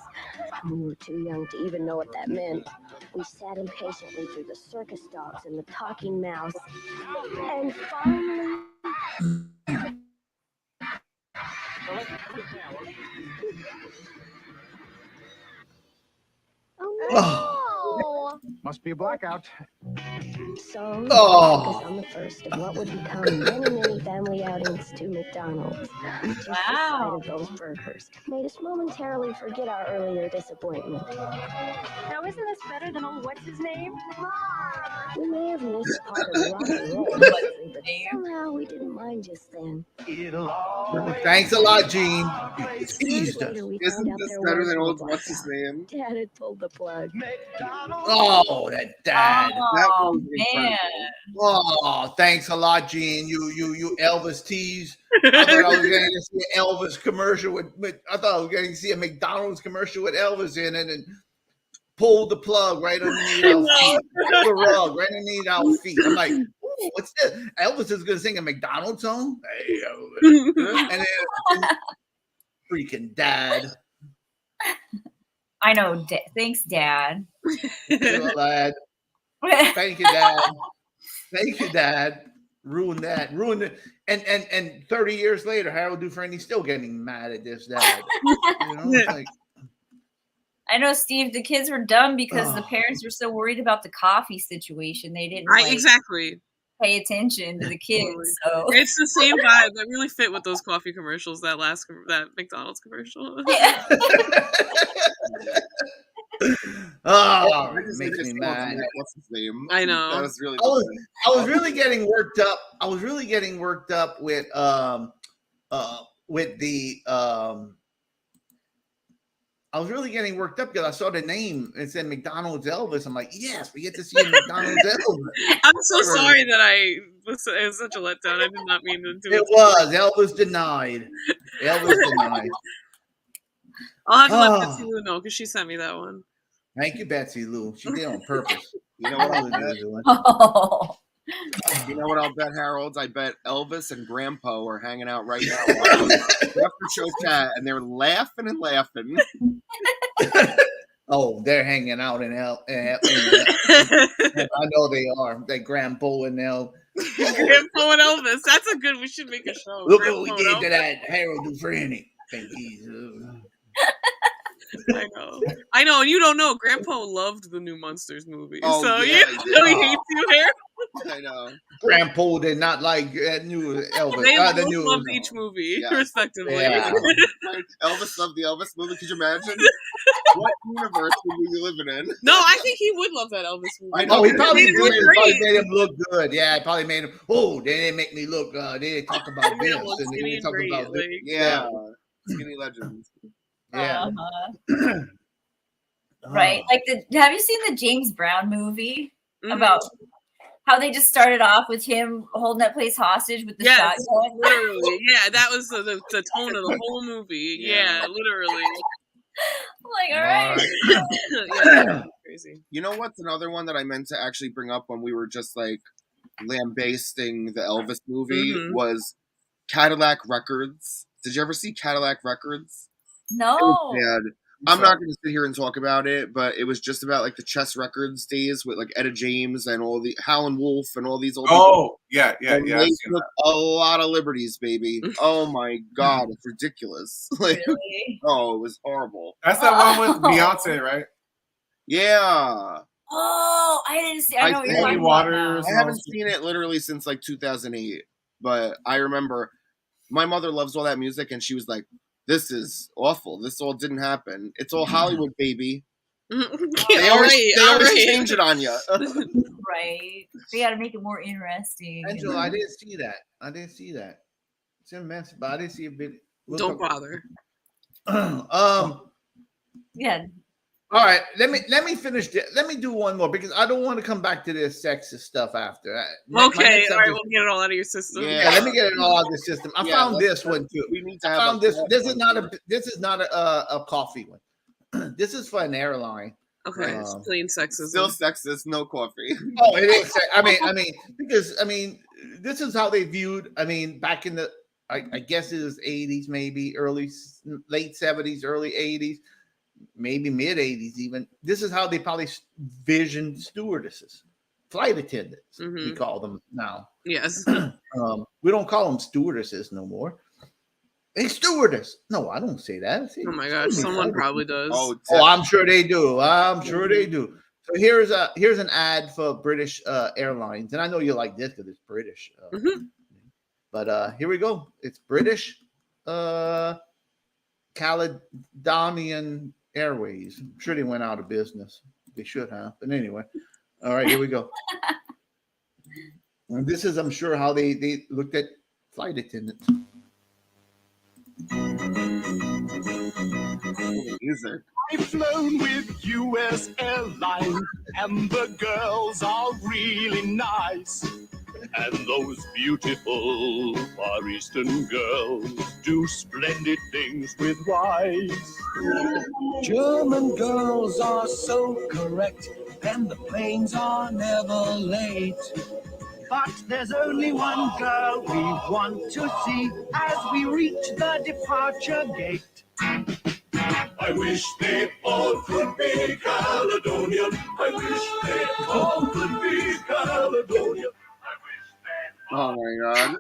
We were too young to even know what that meant. We sat impatiently through the circus dogs and the talking mouse. And finally... Oh, no! Must be a blackout. So, focus on the first of what would become many family outings to McDonald's. Just the sight of those burgers made us momentarily forget our earlier disappointment. Now, isn't this better than old what's his name? Mom! We may have missed part of rock and roll history, but somehow we didn't mind just then. Thanks a lot, Gene. You Years teased us. later, we found Isn't out this there better was than no old what's his blackout. name? Dad had pulled the plug. Oh, that dad. That Oh was man. incredible. Oh, thanks a lot, Gene. You Elvis tease. I thought I was going to see an Elvis commercial with I thought I was going to see a McDonald's commercial with Elvis in it and pull the plug right underneath our feet. Pull the rug right underneath our feet. I'm like, ooh, what's this? Elvis is going to sing a McDonald's song? Hey, Elvis. And then freaking dad. I know. Thanks, Dad. Lad. Thank you, Dad. Thank you, Dad. Ruined that. Ruined it. And 30 years later, Harold Dufrene still getting mad at this dad. You know, it's like, I know, Steve. The kids were dumb because the parents were so worried about the coffee situation. They didn't exactly pay attention to the kids. So it's the same vibe that really fit with those coffee commercials. That McDonald's commercial. oh, it makes me mad. What's his name? I know. That was really. I was really getting worked up. I was really getting worked up with the I was really getting worked up because I saw the name. It said McDonald's Elvis. I'm like, yes, we get to see McDonald's Elvis. I'm so sorry that it was such a letdown. I did not mean to do it. It was. Elvis denied. Elvis denied. I'll have to let Betsy Lou know because she sent me that one. Thank you, Betsy Lou. She did it on purpose. You know what I'll bet? Oh. You know what I'll bet, Harold? I bet Elvis and Grandpa are hanging out right now after show chat, and they're laughing and laughing. Oh, they're hanging out in hell. I know they are. They Grandpa and El. Grandpa and Elvis. That's a good. We should make a show. Look Grandpa what we did and to Elvis. that Harold Dufrene. Think he's. I know, and you don't know. Grandpa loved the new Monsters movie, Oh, so yeah, he hates you, Harold. I know. Grandpa did not like new Elvis. They the both new, loved each movie, Yeah. respectively. Yeah. Elvis loved the Elvis movie. Could you imagine? What universe would we be living in? No, I think he would love that Elvis movie. I know. Oh, he probably It did. looked It great. probably made him look good. Yeah, it probably made him. Oh, they didn't make me look. They didn't talk about this, It looks and they skinny didn't talk and about great, this. Yeah. Skinny Legends. Yeah. Right. Like have you seen the James Brown movie Mhm. about how they just started off with him holding that place hostage with the shotgun? Literally. Yeah, that was the tone of the whole movie. Yeah, literally. Like, all right. Yeah, crazy. You know what's another one that I meant to actually bring up when we were just like lambasting the Elvis movie was Cadillac Records. Did you ever see Cadillac Records? No. It was bad. I'm not going to sit here and talk about it, but it was just about like the Chess Records days with like Etta James and all the Howlin' Wolf and all these old Oh, yeah. And I've they seen took a lot of liberties, baby. Oh my god, it's ridiculous. Like, Really? oh, it was horrible. That's that one with Beyonce, right? Yeah. Oh, I didn't see. I know what you're talking about now. I haven't seen it literally since like 2008, but I remember my mother loves all that music, and she was like, "This is awful. This all didn't happen. It's all Hollywood, baby." They always change it on you. Right. They got to make it more interesting. Angela, I didn't see that. It's in mess, but I didn't see a bit. Don't bother. Yeah. All right, let me finish. Let me do one more because I don't want to come back to this sexist stuff after. Okay, all right, we'll get it all out of your system. Yeah, let me get it all out of the system. I found this one too. We need to I have found a- this. This is not a coffee one. This is for an airline. Okay, it's plain sexism. Still sexist, no coffee. Oh, it is. I mean, because this is how they viewed. I mean, back in the, I guess it was 80s, maybe late 70s, early 80s, maybe mid 80s even. This is how they probably visioned stewardesses, flight attendants. We call them now. Yes. We don't call them stewardesses no more. Hey, stewardess. No, I don't say that. Oh my gosh, someone probably does. Oh, I'm sure they do. I'm sure they do. So here's an ad for British Airlines, and I know you like this because it's British. But here we go. It's British Caledonian Airways. I'm sure they went out of business. They should have. But anyway, All right, here we go. And this is, I'm sure, how they looked at flight attendants. Music. I've flown with U.S. Airlines, and the girls are really nice. And those beautiful Far Eastern girls do splendid things with rice. German girls are so correct, and the planes are never late. But there's only one girl we want to see as we reach the departure gate. I wish they all could be Caledonian. I wish they all could be Caledonian. Oh my god.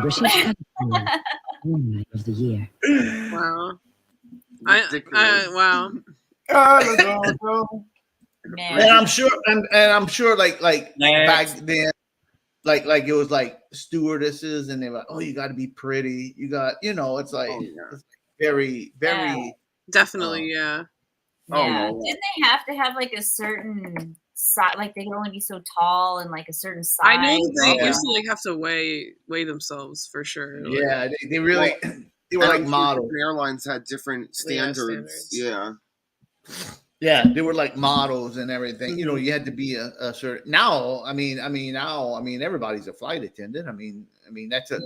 British Caledonian, Woman of the Year. Wow. Ridiculous. Wow. And I'm sure, and I'm sure, like back then, like it was like stewardesses, and they were like, oh, you got to be pretty, you got, it's like, it's very, very definitely, yeah. Yeah. Didn't they have to have like a certain size? Like they could only be so tall and like a certain size. I know they used to like have to weigh themselves for sure. Like, yeah, they really they were like models. Airlines had different standards. Yeah. Yeah, they were like models and everything. You had to be a certain. Now, I mean, everybody's a flight attendant. I mean, that's a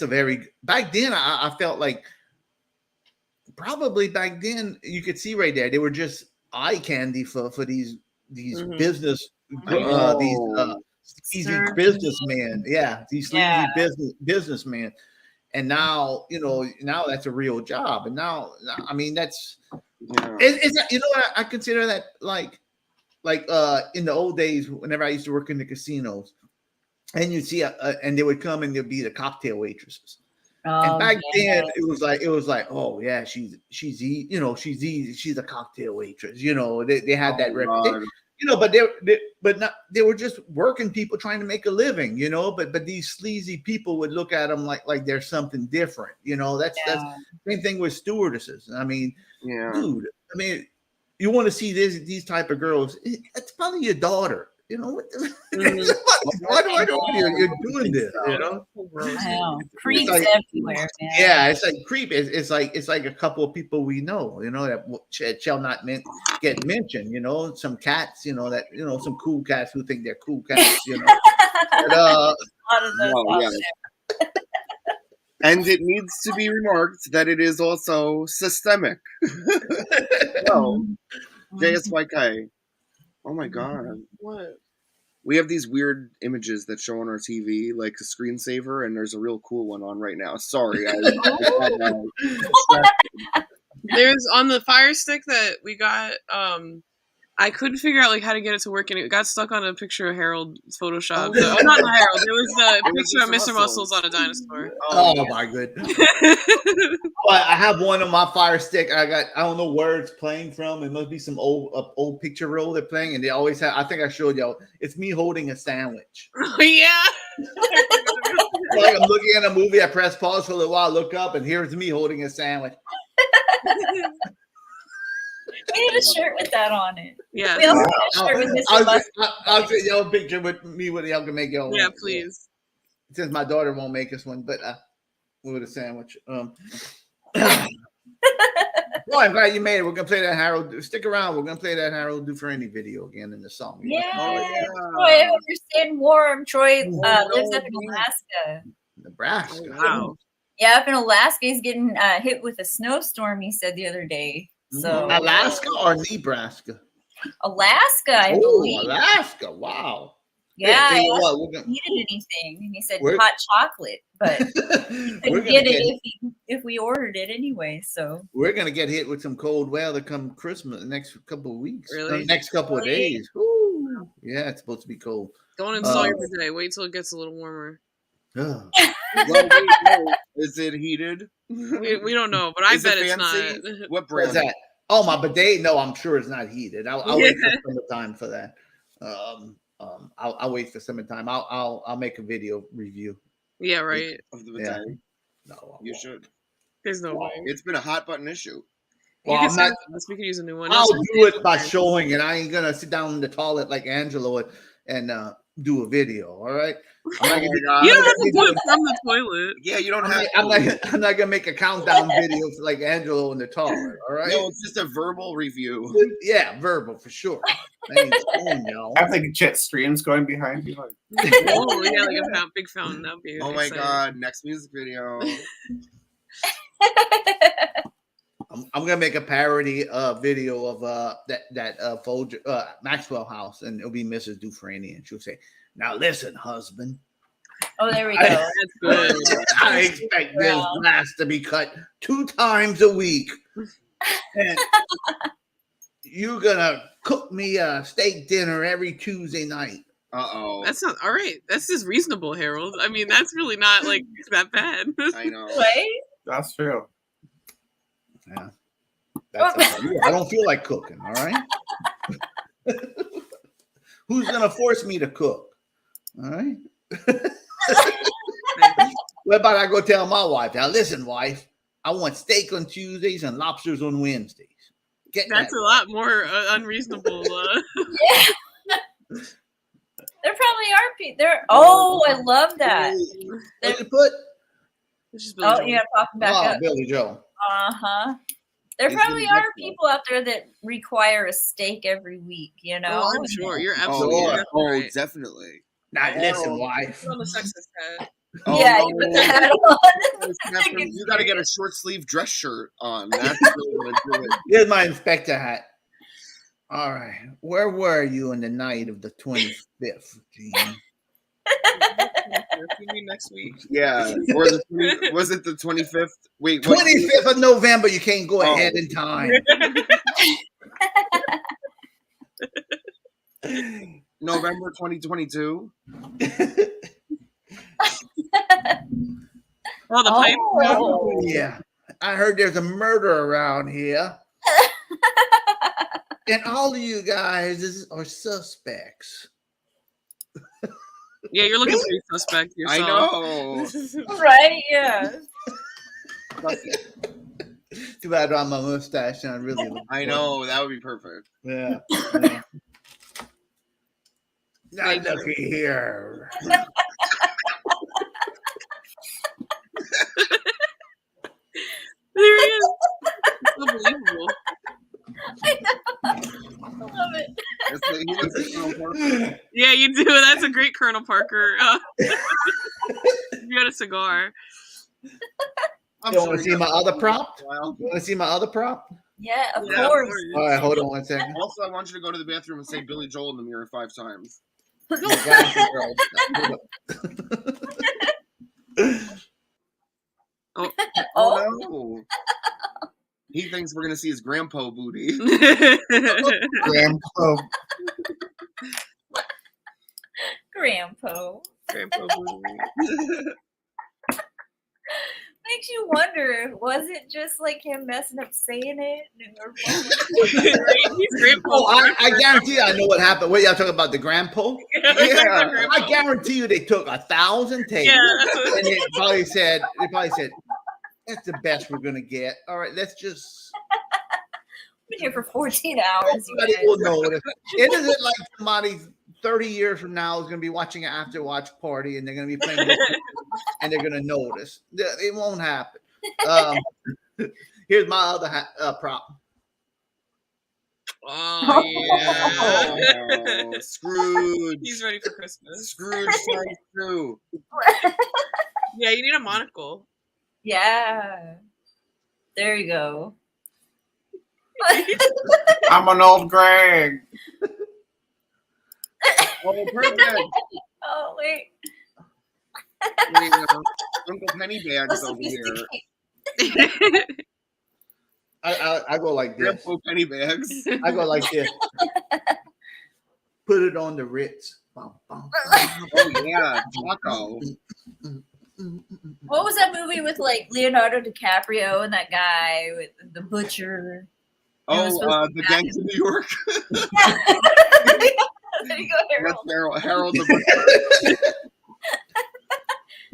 very. Back then, I felt like probably back then you could see right there they were just eye candy for these business sleazy businessmen. Yeah, these sleazy businessmen. And now, now that's a real job. And now, I mean, that's. Is that, what I consider that like in the old days whenever I used to work in the casinos, and you'd see and they would come and they'd be the cocktail waitresses. And back then it was like, oh yeah, she's easy, she's a cocktail waitress. They had that reputation. But they were just working people trying to make a living, but these sleazy people would look at them like there's something different. That's same thing with stewardesses. I mean, dude, I mean, you want to see these type of girls, it's probably your daughter. What why do I know you're doing this? Creeps everywhere. Man. Yeah, it's like creep. It's like a couple of people we know, that shall not get mentioned. Some cats, that some cool cats who think they're cool cats, But, and it needs to be remarked that it is also systemic. Well, JSYK. Oh my god. What? We have these weird images that show on our TV, like a screensaver, and there's a real cool one on right now. Sorry. There's on the Fire Stick that we got, I couldn't figure out like how to get it to work, and it got stuck on a picture of Harold Photoshop. Not Harold. It was the picture of Mr. Muscles on a dinosaur. Oh my goodness! I have one on my Fire Stick. I don't know where it's playing from. It must be some old picture roll they're playing, and they always have. I think I showed y'all. It's me holding a sandwich. Oh yeah. Like I'm looking at a movie. I press pause for a little while, look up, and here's me holding a sandwich. We need a shirt with that on it. Yeah. We also need a shirt with Mr. Muscle. I'll send y'all a picture with me with y'all can make y'all one. Yeah, please. Since my daughter won't make us one, but with a sandwich. Well, I'm glad you made it. We're gonna play that Harold. Stick around. We're gonna play that Harold Dufrene video again in the song. Yeah. Troy, I hope you're staying warm. Troy lives up in Alaska. Nebraska. Wow. Yeah, up in Alaska, he's getting hit with a snowstorm. He said the other day. So Alaska or Nebraska? Alaska, I believe. Alaska. Wow. Yeah, I needed anything. And he said hot chocolate, but he couldn't get it if we ordered it anyway. So we're gonna get hit with some cold weather come Christmas the next couple of weeks. Really? Next couple of days. Ooh. Yeah, it's supposed to be cold. Don't install your bidet. Wait till it gets a little warmer. Well, wait, no. Is it heated? We don't know, but I bet it's not. What brand is that? Oh, my bidet? No, I'm sure it's not heated. I'll wait for summertime for that. I'll wait for summertime. I'll make a video review. Yeah, right. Of the bidet. No, you should. There's no way. It's been a hot button issue. Well, can I'm send not. it to us. We can use a new one. I'll No, do it by showing it. I ain't gonna sit down in the toilet like Angelo and do a video. All right. I'm not You don't have to do it from the toilet. Yeah, you don't I'm have. I'm not gonna make a countdown video for like Angelo in the toilet. All right. No, it's just a verbal review. Yeah, verbal for sure. I ain't showing y'all. I have like jet streams going behind you. Like, Oh yeah, like a big fountain. That'd be. Oh my exciting. god! Next music video. I'm gonna make a parody video of that Folger, Maxwell House, and it'll be Mrs. Dufrene, and she'll say, "Now listen, husband." Oh, there we go. That's good. I expect this glass to be cut 2 times a week, and you're gonna cook me a steak dinner every Tuesday night. Uh-oh. That's not all right. That's just reasonable, Harold. I mean, that's really not like that bad. I know. Right? that's true. Yeah. That's I don't feel like cooking, all right? Who's gonna force me to cook? All right. What about I go tell my wife, now listen, wife, I want steak on Tuesdays and lobsters on Wednesdays. That's a lot more unreasonable. Yeah. There probably are people there. Oh, I love that. What you put? Oh, you gotta pop them back up. Billy Joe. Uh-huh. There He's probably gonna are people out there that require a steak every week, you know? Oh, I'm sure. You're absolutely right. Definitely. Now listen, wife. Put on the sexist hat. Oh, Yeah, no. you put the hat on. You got to get a short sleeve dress shirt on. That's really gonna do it. Here's my inspector hat. All right. Where were you on the night of the 25th, Gene? You mean next week? Yeah. Or was it the 25th? Wait, 25th of November. You can't go ahead in time. November 2022. Oh, the pipe. Oh, yeah. I heard there's a murder around here. And all of you guys are suspects. Yeah, you're looking pretty suspect yourself. I know. Right? Yeah. Too bad on my mustache and I really look I know. That would be perfect. Yeah. Now looky here. There he is. It's unbelievable. I know. I love it. Yeah, you do. That's a great Colonel Parker. You got a cigar. You want to see my other prop? You want to see my other prop? Yeah, of course. All right, hold on one second. Also, I want you to go to the bathroom and say Billy Joel in the mirror 5 times. Oh no. He thinks we're gonna see his grandpa booty. Grandpa. Grandpa. Grandpa booty. Makes you wonder, was it just like him messing up saying it? He's grandpa. Oh, I guarantee you I know what happened. Wait, y'all talking about the grandpa? Yeah. I guarantee you they took 1,000 takes. Yeah. And they probably said, that's the best we're gonna get. All right, let's just Been here for 14 hours. You somebody guys. will notice. It isn't like somebody 30 years from now is gonna be watching an after watch party and they're gonna be playing this and they're gonna notice. It won't happen. Here's my other prop. Oh yeah. Oh, Scrooge. He's ready for Christmas. Scrooge times 2. Yeah, you need a monocle. Yeah. There you go. I'm an old Greg. Oh, perfect. Oh, wait. Uncle Pennybags over here. I go like this. Grandpa Pennybags. I go like this. Put it on the Ritz. Bum, bum, Oh yeah, Taco. What was that movie with like Leonardo DiCaprio and that guy with the butcher? Oh, the Gangs of New York. There you go, Harold. That's Harold the Butcher.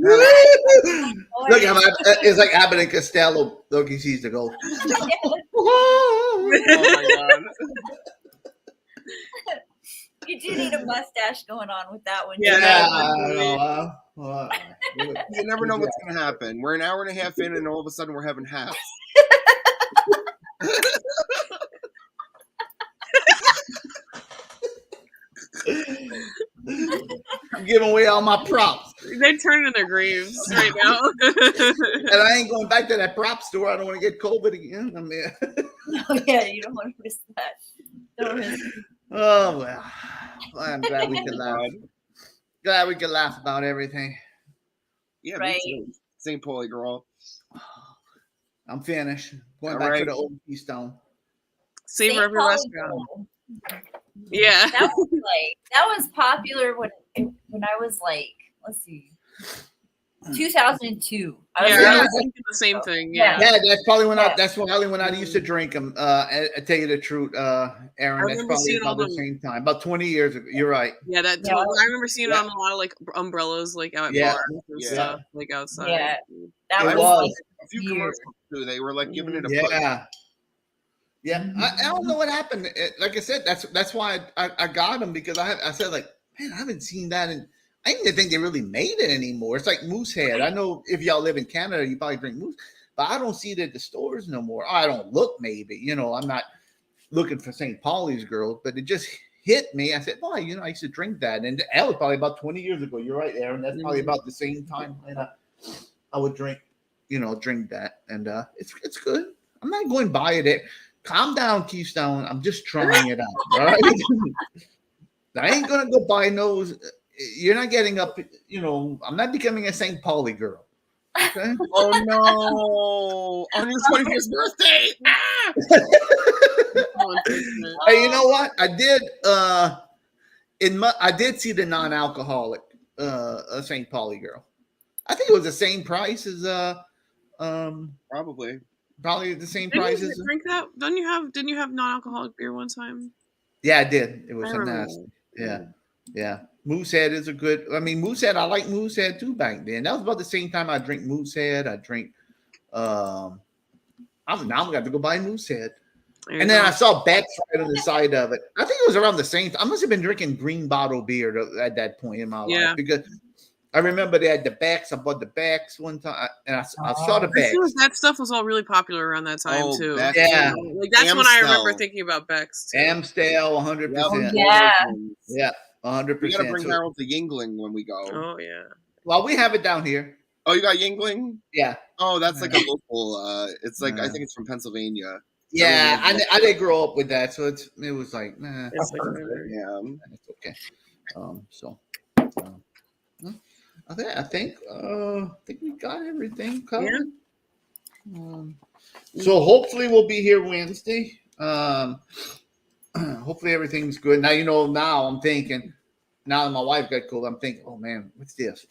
Look, it's like Abbott and Costello. Look, he sees the ghost. Oh my god. You do need a mustache going on with that one. Yeah, Well, you never know what's gonna happen. We're an hour and a half in, and all of a sudden we're having halves. I'm giving away all my props. They're turning in their graves right now. And I ain't going back to that prop store. I don't want to get COVID again. I mean, Oh yeah, you don't want to risk that. Don't risk it. oh well. I'm glad we can laugh. Glad we can laugh about everything. Yeah, Right. me too. St. Pauli girl. I'm finished. Going All back to right. the old Keystone. Savor St. every Pauli restaurant. girl. Yeah. That was popular when I was like, let's see, 2002. I was thinking the same thing. Yeah. Yeah, that's probably when I used to drink them. I tell you the truth, Aaron. That's probably about the same time. About 20 years ago. You're right. Yeah, I remember seeing it on a lot of like umbrellas, like out at bars and stuff, like outside. Yeah, that It was was. like A few commercials too. They were like giving it a push. Yeah. Yeah, I don't know what happened. Like I said, that's why I got them, because I said, like, man, I haven't seen that, and I didn't think they really made it anymore. It's like Moosehead. I know if y'all live in Canada, you probably drink Moose, but I don't see it at the stores no more. I don't look, maybe, I'm not looking for St. Pauli's girls, but it just hit me. I said, boy, I used to drink that, and that was probably about 20 years ago. You're right, Aaron. That's probably about the same time when I would drink that, and it's good. I'm not going to buy it. Calm down, Keystone. I'm just trying it out. All right. I ain't gonna go buy those. You're not getting up. I'm not becoming a St. Pauli girl. Okay. Oh no! On your 21st birthday. Hey, you know what? I did. I did see the non-alcoholic St. Pauli girl. I think it was the same price as Probably the same price as. Drink that? Didn't you have non-alcoholic beer one time? Yeah, I did. It was a nasty. Yeah. Moosehead is a good. I mean, Moosehead. I like Moosehead too back then. That was about the same time I drink Moosehead. I drink. Now I'm gonna have to go buy Moosehead. And then I saw Beck's right on the side of it. I think it was around the same. I must have been drinking green bottle beer at that point in my life, because I remember they had the Becks. I bought the Becks one time, and I saw the Becks. I feel like that stuff was all really popular around that time too. Beck's, yeah. Like that's when I remember thinking about Becks too. Amstel, 100%. Yeah, 100%. We gotta bring Harold to Yingling when we go. Oh yeah. Well, we have it down here. Oh, you got Yingling? Yeah. Oh, that's like a local. It's like I think it's from Pennsylvania. Yeah, I didn't grow up with that, so it was like, nah. It's like, it's okay. I think we got everything covered. So hopefully we'll be here Wednesday. Hopefully everything's good. Now I'm thinking, now that my wife got cold, I'm thinking, oh man, what's this?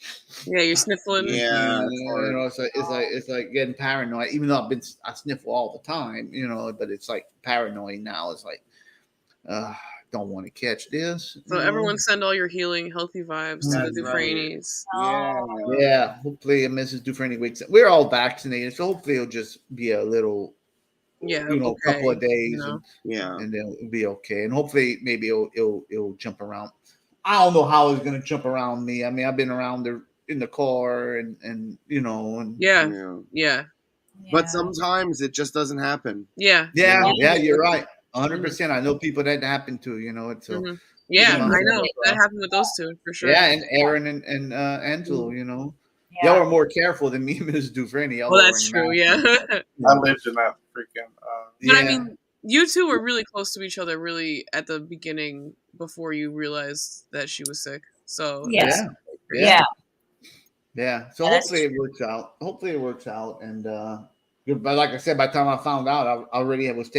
Yeah, you're sniffling. Yeah, it's like getting paranoid. Even though I sniffle all the time, but it's like paranoid now. It's like, don't want to catch this. So everyone send all your healing, healthy vibes to the Dufrenes. Yeah. Hopefully Mrs. Dufrene wakes up. We're all vaccinated, so hopefully it'll just be a little, couple of days, and then it'll be okay. And hopefully maybe it'll jump around. I don't know how it's gonna jump around me. I mean, I've been around there in the car and yeah. But sometimes it just doesn't happen. Yeah. You're right. 100%. I know people that happened to, So yeah, I know that happened with those two for sure. Yeah, and Aaron and Angelo, y'all were more careful than me, Ms. Dufrene. Well, that's true. Yeah, I lived in that freaking. But I mean, you two were really close to each other, really at the beginning before you realized that she was sick. So yeah. So hopefully it works out. And but like I said, by the time I found out, I already was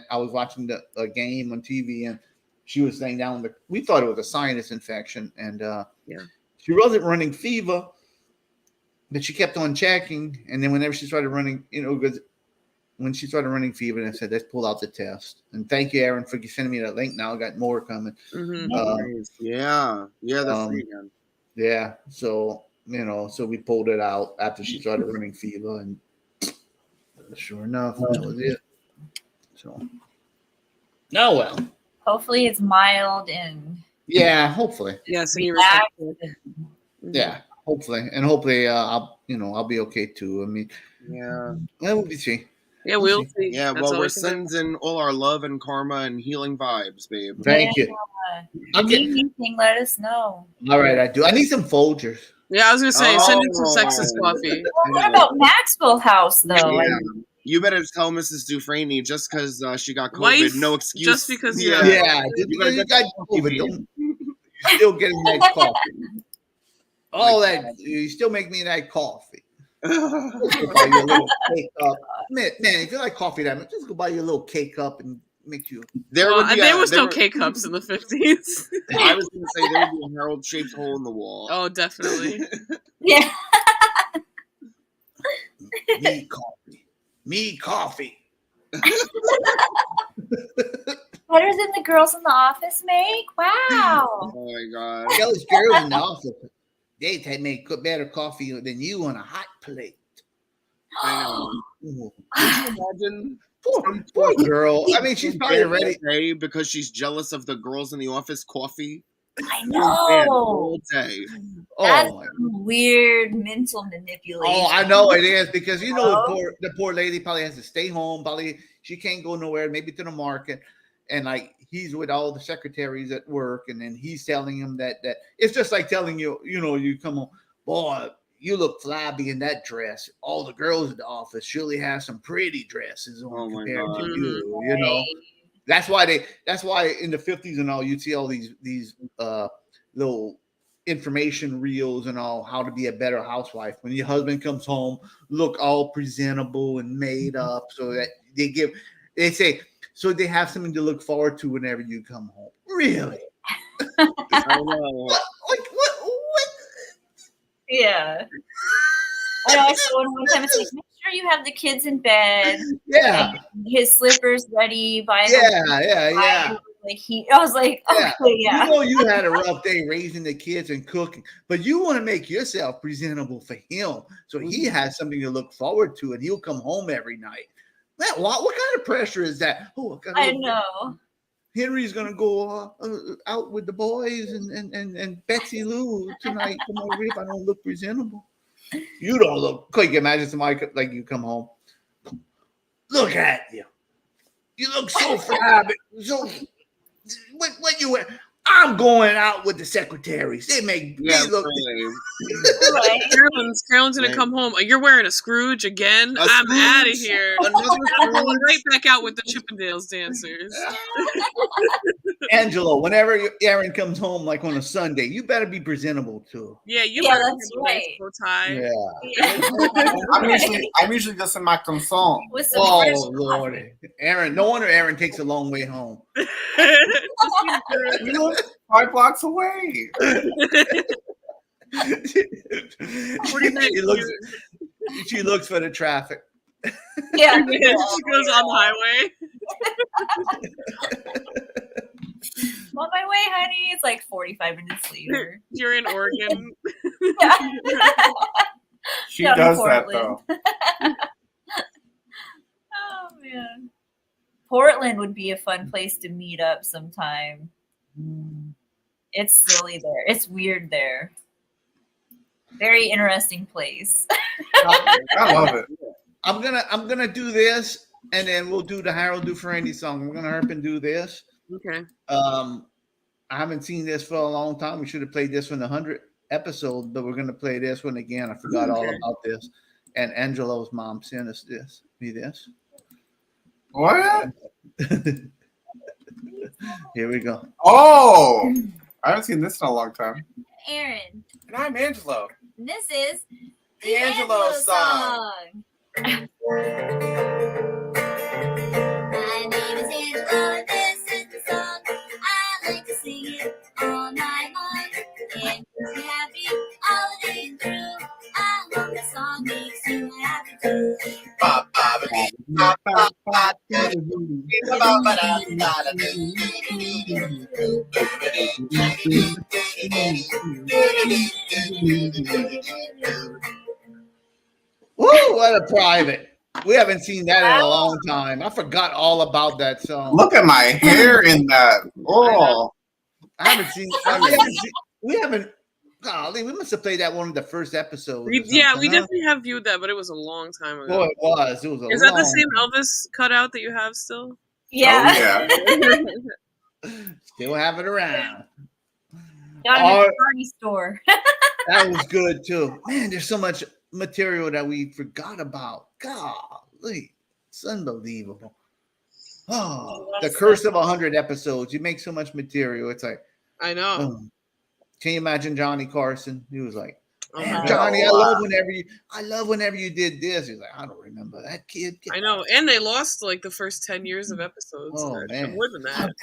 I was watching a game on TV, and she was laying down. We thought it was a sinus infection, and she wasn't running fever, but she kept on checking. And then whenever she started running, because when she started running fever, I said, let's pull out the test. And thank you, Aaron, for sending me that link. Now I got more coming. That's free again. Yeah. So So we pulled it out after she started running fever, and sure enough, that was it. So, oh well. Hopefully, it's mild and Hopefully. Yes, and Yeah, hopefully, and hopefully, I'll be okay too. I mean, Yeah. We'll see. Yeah, we'll see. Yeah, That's well, all we're we can do. sending all our love and karma and healing vibes, babe. Thank you. If you need anything, let us know. All right, I do. I need some Folgers. Yeah, I was gonna say, send in some sexist coffee. Well, what about Maxwell House though? Yeah. You better tell Mrs. Dufrene just because she got COVID, Wife, no excuse. just because you got COVID. You still getting that coffee. All that you still make me that coffee. Buy your little cake up. Man, if you like coffee that much, just go buy your little cake up and make you. There was no K-cups in the 50s. I was going to say there would be a Harold-shaped hole in the wall. Oh, definitely. Yeah. Me coffee. Better than the girls in the office make? Wow. Oh my god. Those girls in the office, they make better coffee than you on a hot plate. I know. Could you imagine? Poor girl. I mean, she's probably ready because she's jealous of the girls in the office coffee. I know. All day. That's some weird mental manipulation. Oh, I know it is because the poor lady probably has to stay home. Probably she can't go nowhere. Maybe to the market, and like he's with all the secretaries at work, and then he's telling him that it's just like telling you, you come home, boy, you look flabby in that dress. All the girls at the office surely have some pretty dresses on compared to you. You know, that's why in the 50s and all you'd see all these little information reels and all how to be a better housewife. When your husband comes home, look all presentable and made up, so that they say so they have something to look forward to whenever you come home. Really? I know. What? Yeah. I know. I saw one time. It's like, make sure you have the kids in bed. Yeah. His slippers ready. By Yeah. Like I was like, okay, yeah. You had a rough day raising the kids and cooking, but you want to make yourself presentable for him, so he has something to look forward to, and he'll come home every night. Man, what kind of pressure is that? Oh, I know. Henry's gonna go out with the boys and Betsy Lou tonight. Come over if I don't look presentable. You don't look. Can you imagine somebody like you come home? Look at you. You look so flabby. So what you wear? I'm going out with the secretaries. They make me look. Carolyn's gonna come home. You're wearing a Scrooge again. I'm out of here. I'm going right back out with the Chippendales dancers. Angelo, whenever Aaron comes home, like on a Sunday, you better be presentable too. Yeah, that's right. Tie. Yeah. I'm usually just in my console. Oh Lord, Aaron! No wonder Aaron takes a long way home. 5 blocks away. She looks for the traffic. Yeah. She goes on the highway. On my way, honey. It's like 45 minutes later. You're in Oregon. She does that though. Oh man. Portland would be a fun place to meet up sometime. It's silly there. It's weird there. Very interesting place. I love it. I'm gonna do this, and then we'll do the Harold Dufrene song. We're gonna hurry up and do this. Okay. I haven't seen this for a long time. We should have played this one the 100th episode, but we're gonna play this one again. I forgot all about this. And Angelo's mom sent us this. What? Here we go. Oh, I haven't seen this in a long time. Aaron. And I'm Angelo. This is the Angelo song. My name is Angelo. This is the song. I like to sing it all night long. It makes me happy all the day through. I hope the song makes you happy too. Woo, what a private. We haven't seen that in a long time. I forgot all about that song. Look at my hair in that. Oh, I haven't seen. We haven't. Golly, we must have played that one of the first episodes. We definitely have viewed that, but it was a long time ago. Boy, it was. It was a Is that the same Elvis cutout that you have still? Yeah. Still have it around. Got it at the party store. That was good too. Man, there's so much material that we forgot about. Golly, it's unbelievable. Oh, the curse of 100 episodes. You make so much material. It's like, I know. Can you imagine Johnny Carson? He was like, Man, Johnny, I love whenever you did this. He's like, I don't remember that kid. I know, and they lost like the first 10 years of episodes. Oh, man. More than that.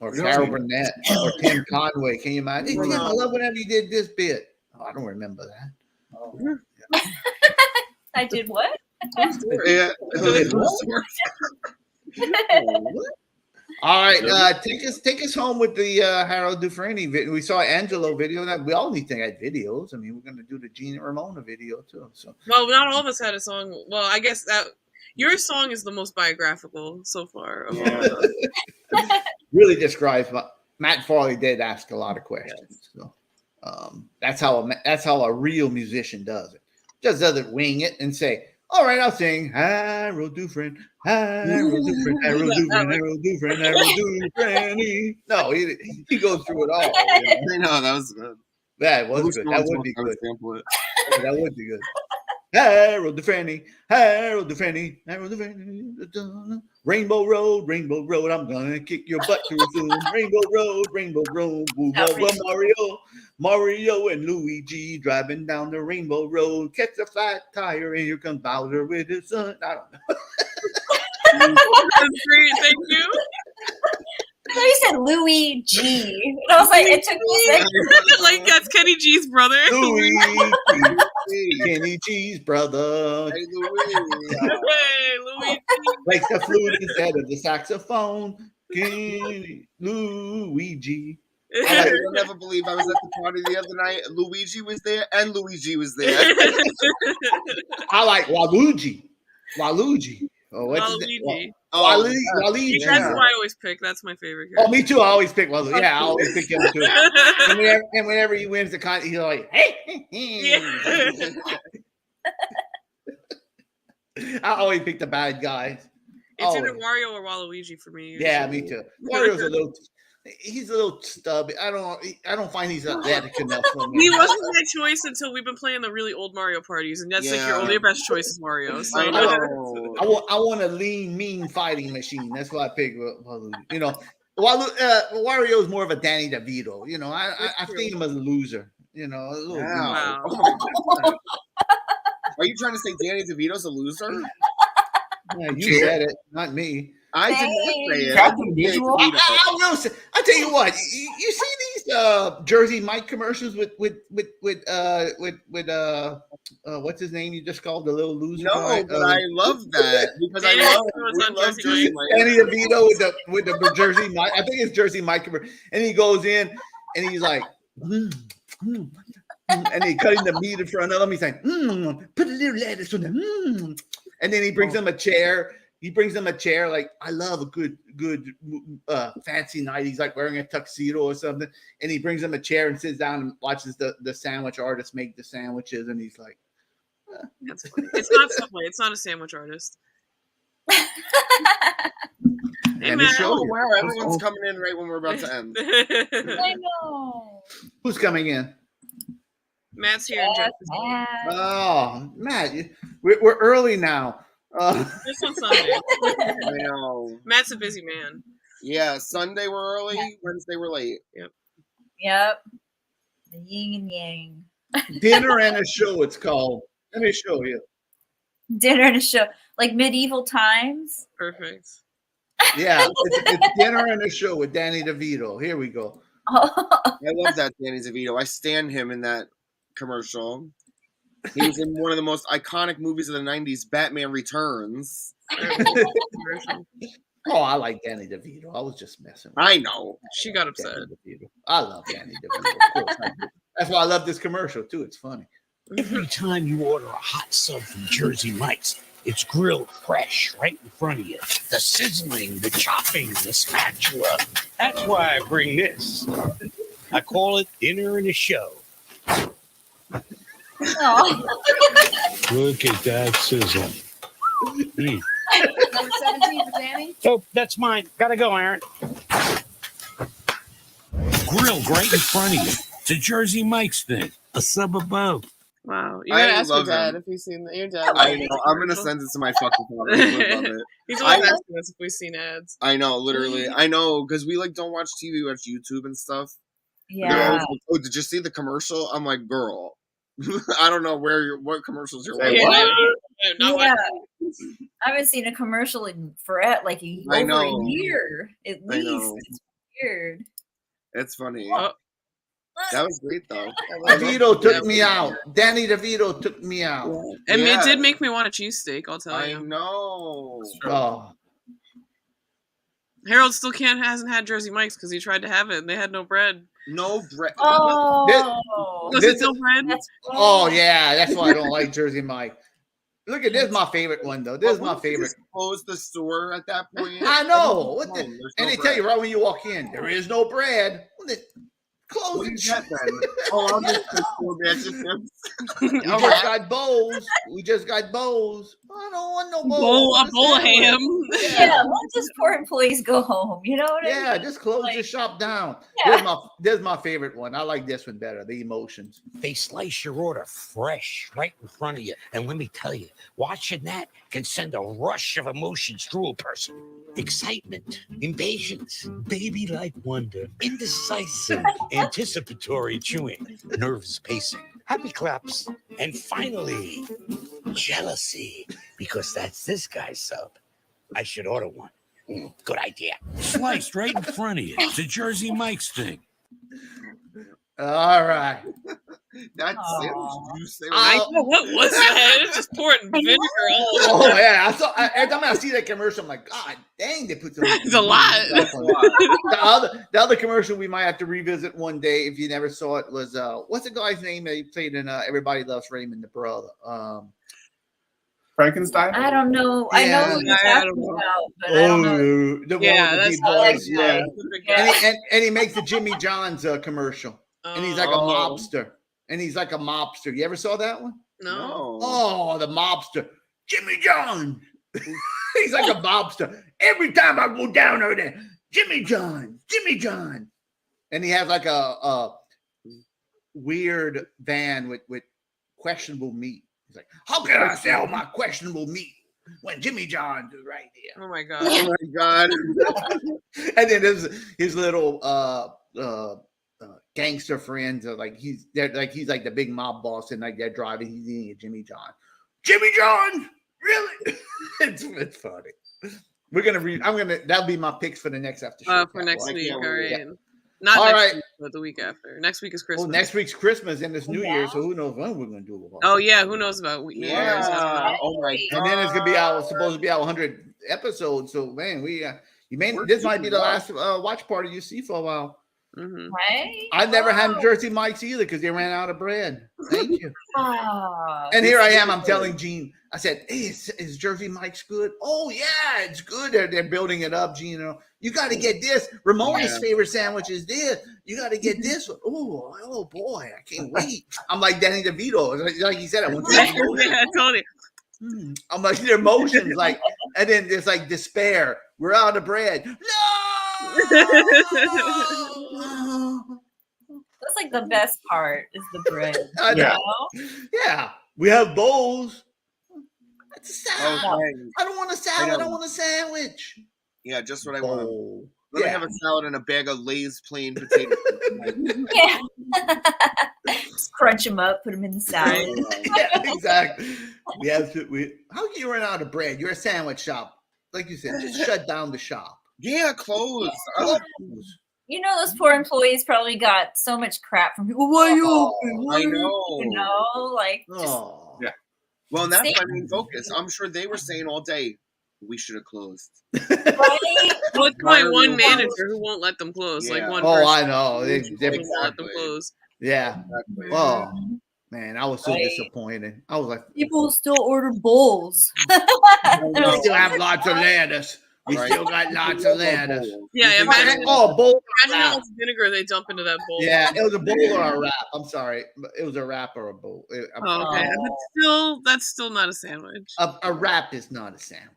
Or Carol Burnett or Tim Conway. Can you imagine? Hey, Tim, I love whenever you did this bit. Oh, I don't remember that. Oh, I did what? Yeah. All right, take us home with the Harold Dufrene video. We saw Angelo video. That we all need to add videos. I mean, we're going to do the Gina Ramona video too. So, well, not all of us had a song. Well, I guess that your song is the most biographical so far. Of all of them. Really describes. Matt Farley did ask a lot of questions. Yes. So that's how a real musician does it. Just doesn't wing it and say, all right, I'll sing Harold Dufrene, Harold Dufrene, Harold Dufrene, Harold Dufrene, Harold Dufrene. No, he goes through it all. I know, that was good. That was good. That would be good. That would be good. Harold Dufrene, Harold Dufrene, Harold Dufrene. Rainbow Road, I'm gonna kick your butt too soon. Rainbow Road, Mario and Luigi driving down the Rainbow Road. Catch a flat tire, and here comes Bowser with his son. I don't know. That's great, thank you. I thought you said Louis G. And I was like, it took me a second. Like that's Kenny G's brother. Kenny G's brother. Hey, Louis. Hey, Louis. Like the flute instead of the saxophone. Kenny Luigi. You'll never believe I was at the party the other night. Luigi was there and Luigi was there. I like Waluigi. Oh, what's Waluigi. Waluigi. That's who I always pick. That's my favorite character. Oh, me too. I always pick Waluigi. Yeah, I always pick him too. and whenever he wins the contest, he's like, hey. I always pick the bad guys. It's either Wario or Waluigi for me. Usually. Yeah, me too. Wario's he's a little stubby. I don't find he's athletic enough for me. He wasn't my choice until we've been playing the really old Mario parties, and that's like your only best choice is Mario. So I want a lean, mean fighting machine. That's why I pick Waluigi. You know, Wario is more of a Danny DeVito. You know, I think him as a loser. You know, a little wow. Oh are you trying to say Danny DeVito's a loser? Yeah, you said it, not me. I did not say it. I tell you what, you see these Jersey Mike commercials with what's his name? You just called the little loser. No, guy? But I love that because I love Jersey Mike. Danny DeVito with the Jersey Mike. I think it's Jersey Mike commercial, and he goes in and he's like. And he cutting the meat in front of him. He's like, put a little lettuce on them. And then he brings them a chair. Like, I love a good fancy night. He's like wearing a tuxedo or something. And he brings them a chair and sits down and watches the sandwich artist make the sandwiches. And he's like, that's funny. It's not Subway. It's not a sandwich artist. Hey, and wow, everyone's coming in right when we're about to end. I know. Who's coming in? Matt's here. Yes, oh, Matt, we're early now. Just on Sunday. I know. Matt's a busy man. Yeah, Sunday we're early, Wednesday we're late. Yep. The yin and yang. Dinner and a show, it's called. Let me show you. Dinner and a show. Like medieval times. Perfect. Yeah, it's Dinner and a Show with Danny DeVito. Here we go. I love that Danny DeVito. I stand him in that commercial. He was in one of the most iconic movies of the 90s, Batman Returns. Oh, I like Danny DeVito. I was just messing with I know. She got upset. Danny DeVito. I love Danny DeVito. Of course I do. That's why I love this commercial too. It's funny. Every time you order a hot sub from Jersey Mike's, it's grilled fresh right in front of you. The sizzling, the chopping, the spatula. That's why I bring this. I call it dinner and a show. Look at that sizzle. Mm. Number 17 for Danny. Oh, that's mine. Gotta go, Aaron. Grilled right in front of you. It's a Jersey Mike's thing. A sub above. Wow. You gotta I ask your love dad him. if he's seen that. Your dad. I know. I'm gonna send it to my fucking father. He would love it. He's always asking us if we've seen ads. I know, literally. I know, because we like don't watch TV, we watch YouTube and stuff. They're Yeah. always like, oh, did you see the commercial? I'm like, girl, I don't know what commercials you're Yeah, watching. not Yeah. watching. I haven't seen a commercial in forever, like I over know. a year at I least. know. It's weird. It's funny. Oh. That was great though. DeVito took me out. Danny DeVito took me out. And Yeah. it did make me want a cheesesteak, I'll tell I you. know. Oh, Harold still hasn't had Jersey Mike's because he tried to have it and they had no bread. No bread. Oh, Was this it no bread? oh yeah, that's why I don't like Jersey Mike. Look at this, my favorite one though. This is my favorite. Just close the store at that point. I know. What No, the, there's and no they tell bread. you right when you walk in, there is no bread. Close What it. is that then? Oh, I'll just put 4 bags of chips. We just got bowls. We just got bowls. I don't want no bowls. A bowl of ham. Yeah, let just poor employees go home. You know what I mean? Yeah, just close the shop down. Yeah. There's my favorite one. I like this one better. The emotions. They slice your order fresh right in front of you. And let me tell you, watching that can send a rush of emotions through a person. Excitement, impatience, baby-like wonder, indecisive, anticipatory chewing, nerves pacing, happy claps, and finally, jealousy, because that's this guy's sub. I should order one. Good idea. Sliced right in front of you. It's a Jersey Mike's thing. All right. That's sandwich juice. I know, what was that? It's just pouring vinegar all over. Oh yeah, every time I see that commercial, I'm like, God dang, they put some. It's a lot. The other commercial we might have to revisit one day if you never saw it was what's the guy's name that he played in Everybody Loves Raymond, the brother? Frankenstein. I don't know. I know what you're talking about, but I don't know. The Yeah, one with the that's big boys, that yeah. guy. And he makes the Jimmy John's commercial, and he's like a mobster, and he's like a mobster. You ever saw that one? No. Oh, the mobster, Jimmy John. He's like a mobster. Every time I go down there, Jimmy John, and he has like a weird van with questionable meat. He's like, how can I sell my questionable meat when Jimmy John's is right there? Oh my god. Oh my god. And then there's his little gangster friends are like he's like the big mob boss, and like they're driving, he's eating a Jimmy John. Jimmy John, really? it's funny. That'll be my picks for the next after show. For next week, all right. Yeah. Not All next right. week, but the week after. Next week is Christmas. Well, next week's Christmas and it's New Year, so who knows when we're gonna do it. Oh yeah, who knows about New Year's? I don't know. Oh my god. And then it's gonna be supposed to be our 100 episodes. So man, this might be the last watch party you see for a while. Mm-hmm. Right? I've never had Jersey Mike's either because they ran out of bread. Thank you. Oh, And here I am. I'm telling Gene. I said, "Hey, is Jersey Mike's good?" Oh yeah, it's good. They're building it up, Gene. You got to get this. Ramona's favorite sandwich is this. You got to get this one. Oh boy, I can't wait. I'm like Danny DeVito. Like he said, I want to. Yeah, I told you. I'm like their emotions, like, and then there's like despair. We're out of bread. that's like the best part is the bread. I know. You know? Yeah, we have bowls. That's a salad. Okay. I don't want a salad. I want a sandwich. Yeah, just what I want. Bowl. Let me have a salad and a bag of Lay's plain potatoes. Yeah. Just crunch them up, put them in the salad. Yeah, exactly. How can you run out of bread? You're a sandwich shop. Like you said, just shut down the shop. Yeah, close. You know, those poor employees probably got so much crap from people. Why are you open? I know. You know, like just Oh. Yeah. Well, and that's my main focus. I'm sure they were saying all day, we should have closed. What's my one manager who won't let them close? Like one. Oh, person I know. who won't let them Exactly. close. Yeah. Exactly. Oh, man, I was so Right. disappointed. I was like, People still order bowls. we still have lots of lettuce. We Right. still got lots of lettuce. Yeah, imagine. Oh, bowl. Imagine how much vinegar they dump into that bowl. Yeah, it was a bowl or a wrap. I'm sorry. It was a wrap or a bowl. Oh, okay, but that's still not a sandwich. A wrap is not a sandwich.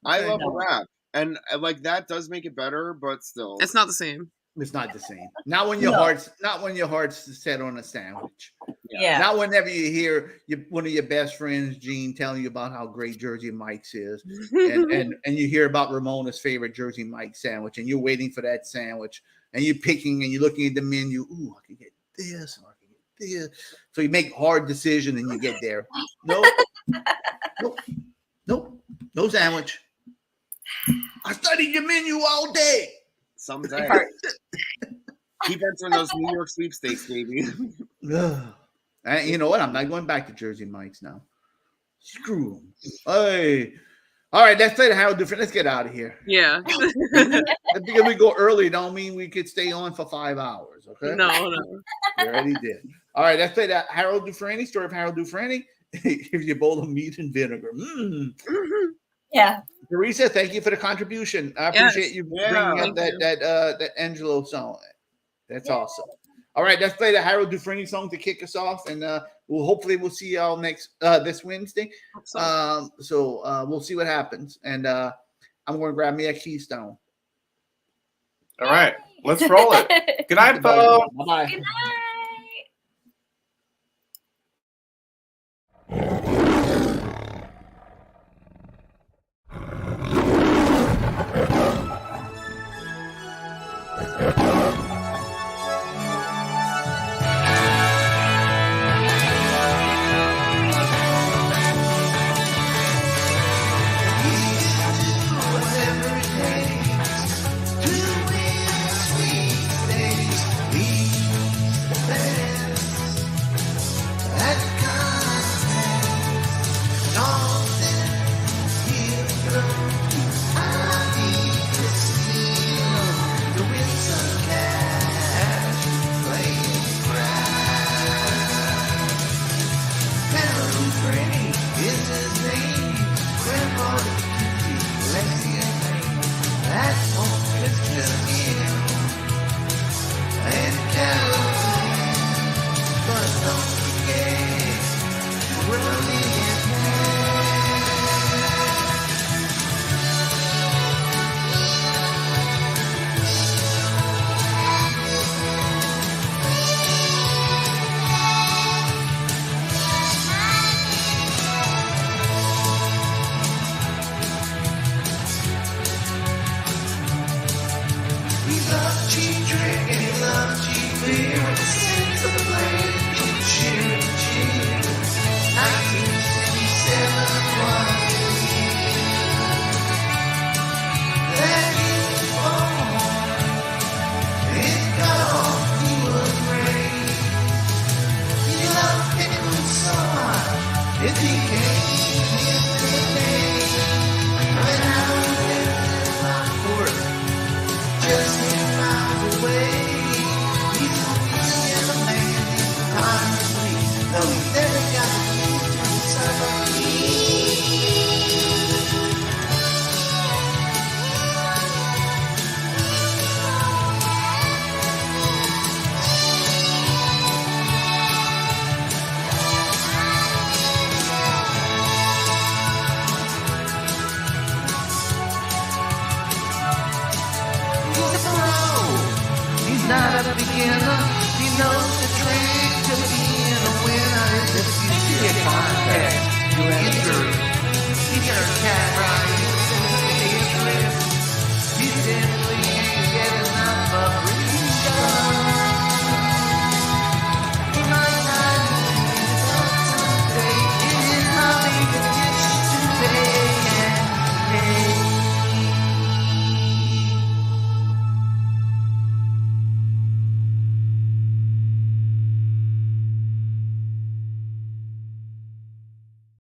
I love No. a wrap, and like that does make it better, but still, It's not the same. It's not the same. Not when your heart's set on a sandwich. Yeah. Not whenever you hear one of your best friends, Gene, telling you about how great Jersey Mike's is, and you hear about Ramona's favorite Jersey Mike sandwich, and you're waiting for that sandwich, and you're picking and you're looking at the menu. Ooh, I can get this, or I can get this. So you make hard decision and you get there. Nope. No sandwich. I studied your menu all day. someday. Keep entering those New York sweepstakes, baby. You know what? I'm not going back to Jersey Mike's now. Screw them. Hey. All right, let's play the Harold Dufrene. Let's get out of here. Yeah. Because we go early don't mean we could stay on for 5 hours, okay? No. We already did. All right, let's play that Harold Dufrene, Story of Harold Dufrene. Here's your bowl of meat and vinegar. Yeah. Teresa, thank you for the contribution. I appreciate you bringing up that Angelo song. That's awesome. All right, let's play the Harold Dufrene song to kick us off, and we'll see y'all next this Wednesday. So we'll see what happens, and I'm going to grab me a Keystone. All right, let's roll it. Good night, folks. Bye. Good night. Cat right